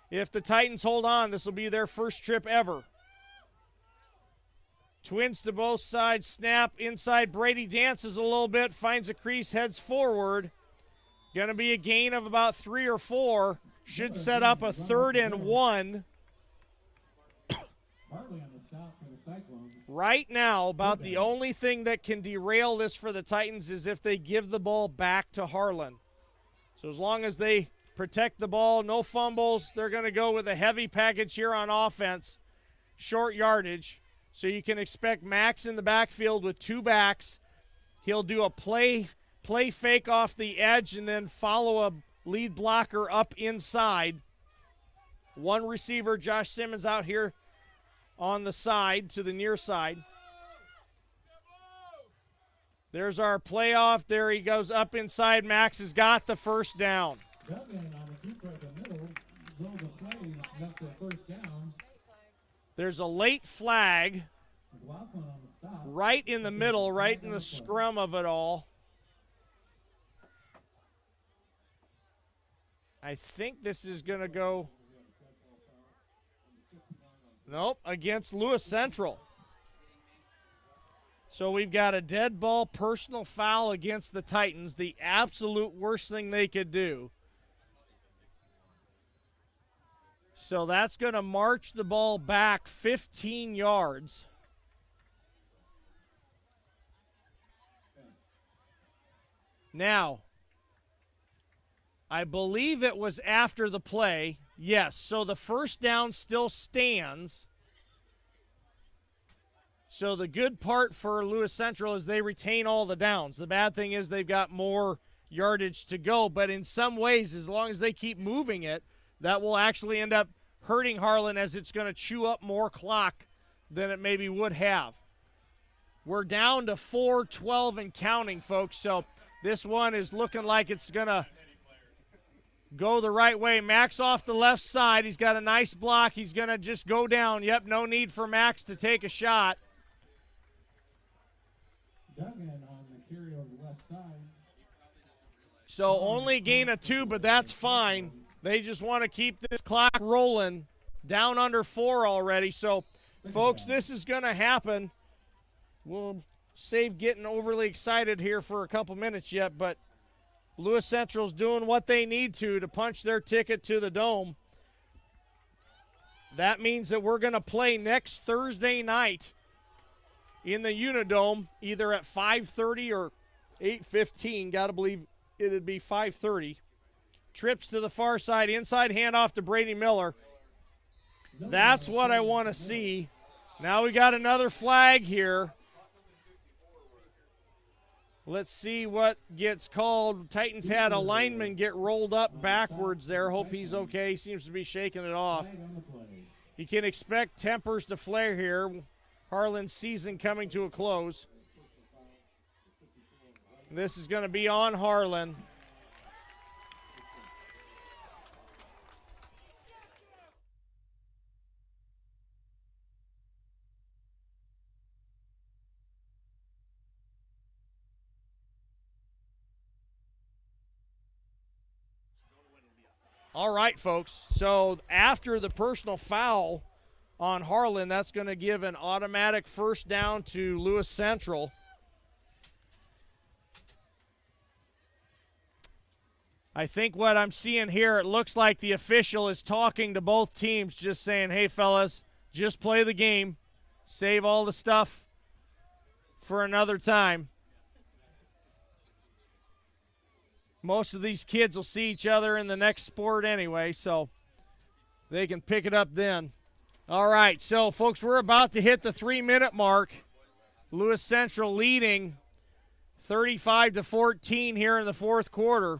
If the Titans hold on, this will be their first trip ever. Twins to both sides, snap inside. Brady dances a little bit, finds a crease, heads forward. Going to be a gain of about 3 or 4. Should set up a 3rd and 1. Right now, about the only thing that can derail this for the Titans is if they give the ball back to Harlan. So as long as they protect the ball, no fumbles, they're going to go with a heavy package here on offense, short yardage. So you can expect Max in the backfield with 2 backs. He'll do a play fake off the edge and then follow a lead blocker up inside. 1 receiver, Josh Simmons, out here on the side to the near side. There's our playoff. There he goes up inside. Max has got the first down. There's a late flag right in the middle, right in the scrum of it all. I think this is going to go, nope, against Lewis Central. So we've got a dead ball personal foul against the Titans, the absolute worst thing they could do. So that's going to march the ball back 15 yards. Now, I believe it was after the play. Yes, so the first down still stands. So the good part for Lewis Central is they retain all the downs. The bad thing is they've got more yardage to go. But in some ways, as long as they keep moving it, that will actually end up hurting Harlan as it's going to chew up more clock than it maybe would have. We're down to 4-12 and counting, folks, so this one is looking like it's going to go the right way. Max off the left side. He's got a nice block. He's going to just go down. Yep, no need for Max to take a shot. Duggan on the carry over the left side. So only gain of 2, but that's fine. They just want to keep this clock rolling. Down under 4 already. So, folks, this is going to happen. We'll save getting overly excited here for a couple minutes yet, but Lewis Central's doing what they need to punch their ticket to the Dome. That means that we're going to play next Thursday night in the Unidome, either at 5:30 or 8:15. Got to believe it'd be 5:30. Trips to the far side, inside handoff to Brady Miller. That's what I want to see. Now we got another flag here. Let's see what gets called. Titans had a lineman get rolled up backwards there. Hope he's okay. He seems to be shaking it off. You can expect tempers to flare here. Harlan's season coming to a close. This is going to be on Harlan. All right, folks. So after the personal foul on Harlan, that's going to give an automatic first down to Lewis Central. I think what I'm seeing here, it looks like the official is talking to both teams, just saying, hey, fellas, just play the game. Save all the stuff for another time. Most of these kids will see each other in the next sport anyway, so they can pick it up then. All right, so, folks, we're about to hit the 3-minute mark. Lewis Central leading 35-14 here in the fourth quarter.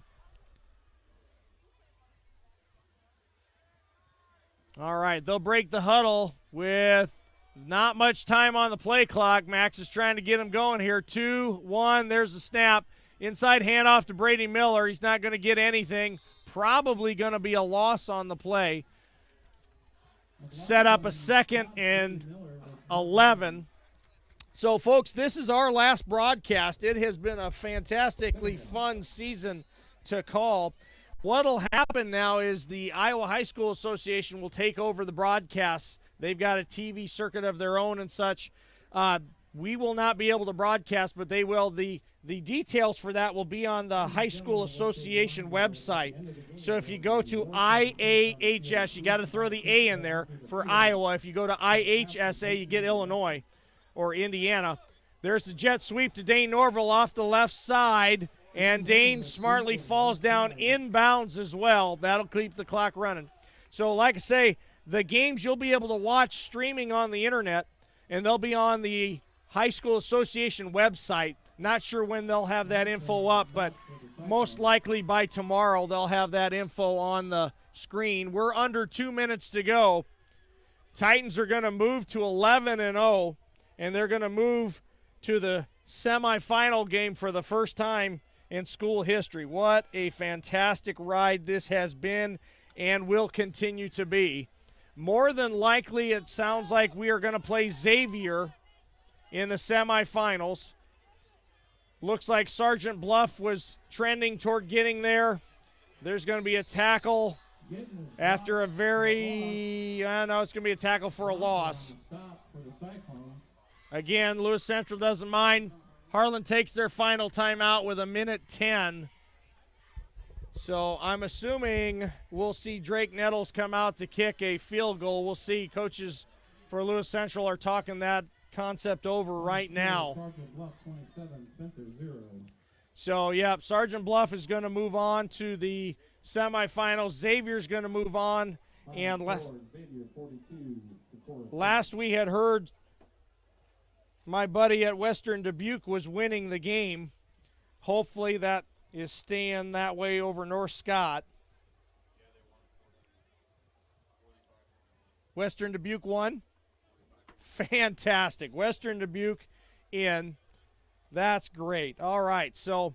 All right, they'll break the huddle with not much time on the play clock. Max is trying to get them going here. 2-1, there's the snap. Inside handoff to Brady Miller. He's not going to get anything. Probably going to be a loss on the play. Set up a 2nd and 11. So, folks, this is our last broadcast. It has been a fantastically fun season to call. What'll happen now is the Iowa High School Association will take over the broadcasts. They've got a TV circuit of their own and such. We will not be able to broadcast, but they will. The details for that will be on the High School Association website. So if you go to IAHS, you got to throw the A in there for Iowa. If you go to IHSA, you get Illinois or Indiana. There's the jet sweep to Dane Norville off the left side, and Dane smartly falls down inbounds as well. That'll keep the clock running. So like I say, the games you'll be able to watch streaming on the internet, and they'll be on the High School Association website. Not sure when they'll have that info up, but most likely by tomorrow they'll have that info on the screen. We're under 2 minutes to go. Titans are going to move to 11-0, and they're going to move to the semifinal game for the first time in school history. What a fantastic ride this has been and will continue to be. More than likely, it sounds like we are going to play Xavier in the semifinals. Looks like Sergeant Bluff was trending toward getting there. There's going to be a tackle after a very, it's going to be a tackle for a loss. Again, Lewis Central doesn't mind. Harlan takes their final timeout with 1:10. So I'm assuming we'll see Drake Nettles come out to kick a field goal. We'll see. Coaches for Lewis Central are talking that concept over right now. So, Sergeant Bluff is going to move on to the semifinals. Xavier's going to move on. And last we had heard, my buddy at Western Dubuque was winning the game. Hopefully that is staying that way over North Scott. Western Dubuque won Fantastic. Western Dubuque in. That's great. All right, so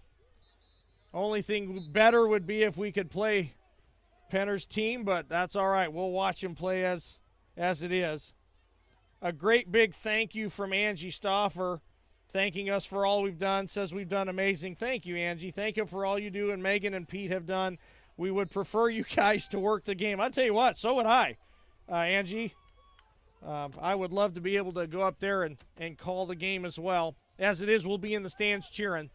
only thing better would be if we could play Penner's team, but that's all right. We'll watch him play as it is. A great big thank you from Angie Stauffer, thanking us for all we've done, says we've done amazing. Thank you, Angie. Thank you for all you do, and Megan and Pete have done. We would prefer you guys to work the game. I'll tell you what, so would I, Angie. I would love to be able to go up there and call the game as well. As it is, we'll be in the stands cheering.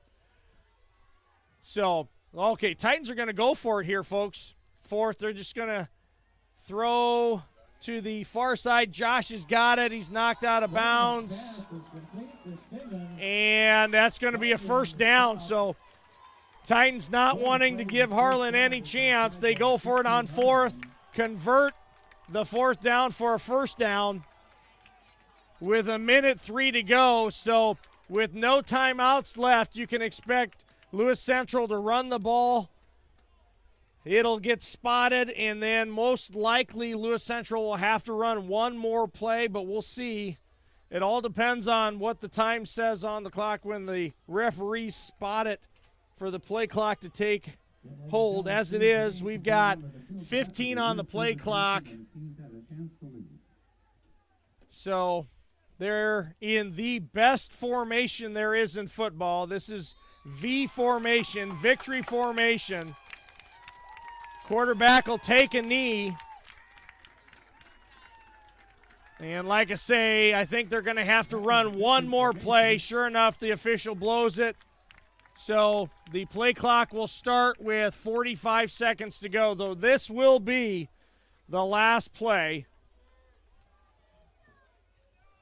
So, okay, Titans are going to go for it here, folks. Fourth, they're just going to throw to the far side. Josh has got it. He's knocked out of bounds. And that's going to be a first down. So Titans not wanting to give Harlan any chance. They go for it on fourth, convert the fourth down for a first down with 1:03 to go. So with no timeouts left, you can expect Lewis Central to run the ball. It'll get spotted, and then most likely Lewis Central will have to run one more play, but we'll see. It all depends on what the time says on the clock when the referees spot it for the play clock to take hold. As it is, we've got 15 on the play clock. So they're in the best formation there is in football. This is V formation, victory formation. Quarterback will take a knee. And like I say, I think they're going to have to run one more play. Sure enough, the official blows it. So the play clock will start with 45 seconds to go, though this will be the last play.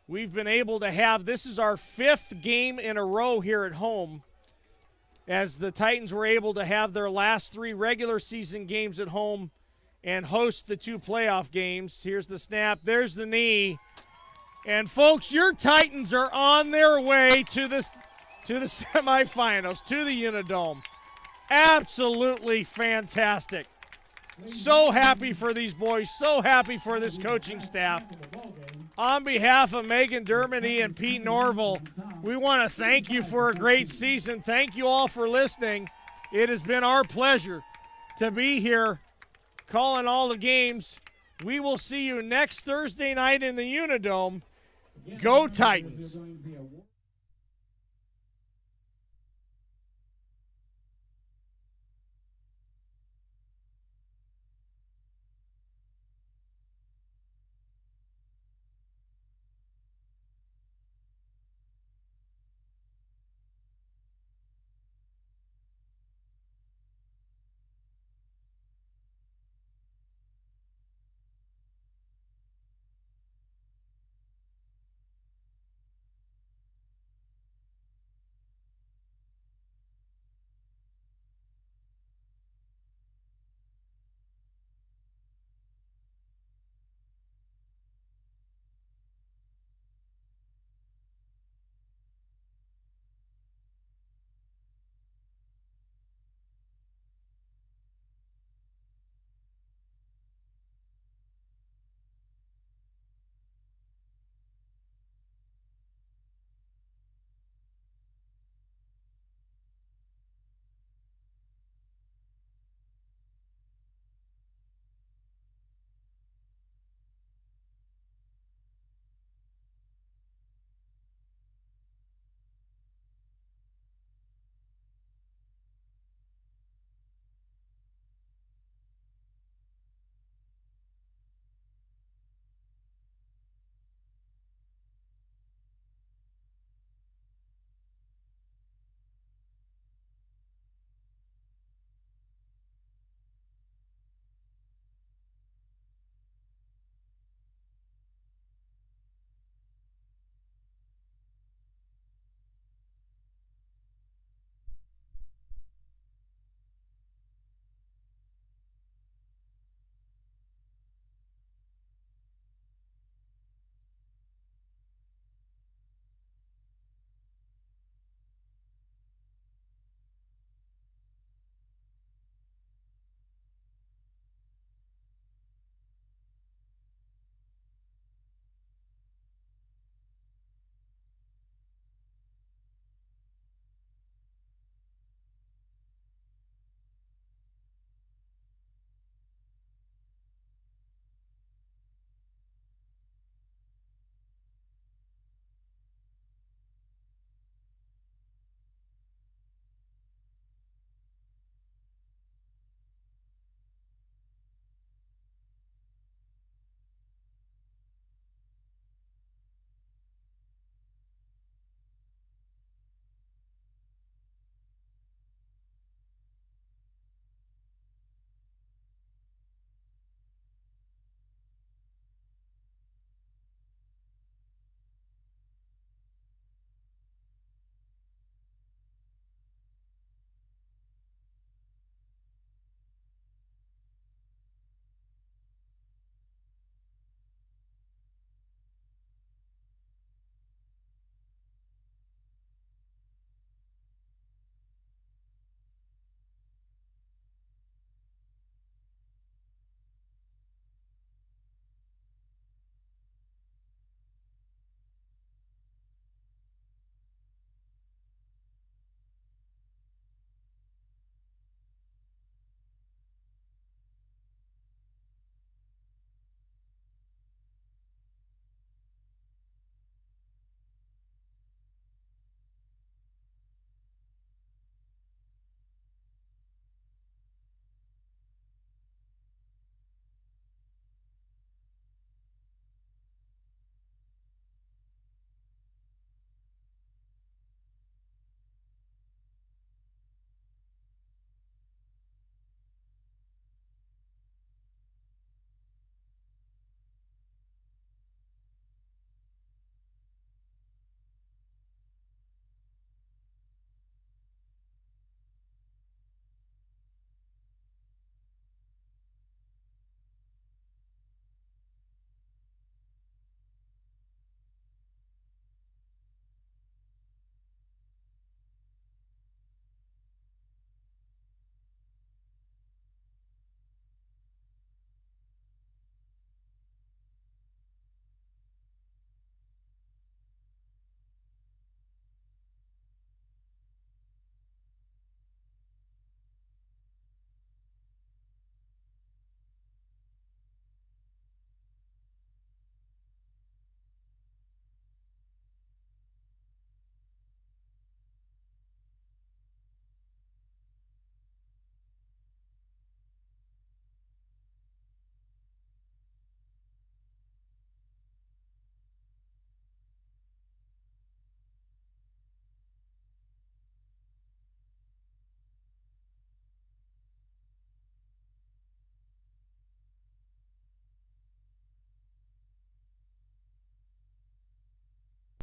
We've been able to have, this is our 5th game in a row here at home, as the Titans were able to have their last 3 regular season games at home and host the 2 playoff games. Here's the snap. There's the knee. And, folks, your Titans are on their way to the semifinals, to the Unidome. Absolutely fantastic. So happy for these boys. So happy for this coaching staff. On behalf of Megan Dermody and Pete Norville, we want to thank you for a great season. Thank you all for listening. It has been our pleasure to be here calling all the games. We will see you next Thursday night in the Unidome. Go Titans.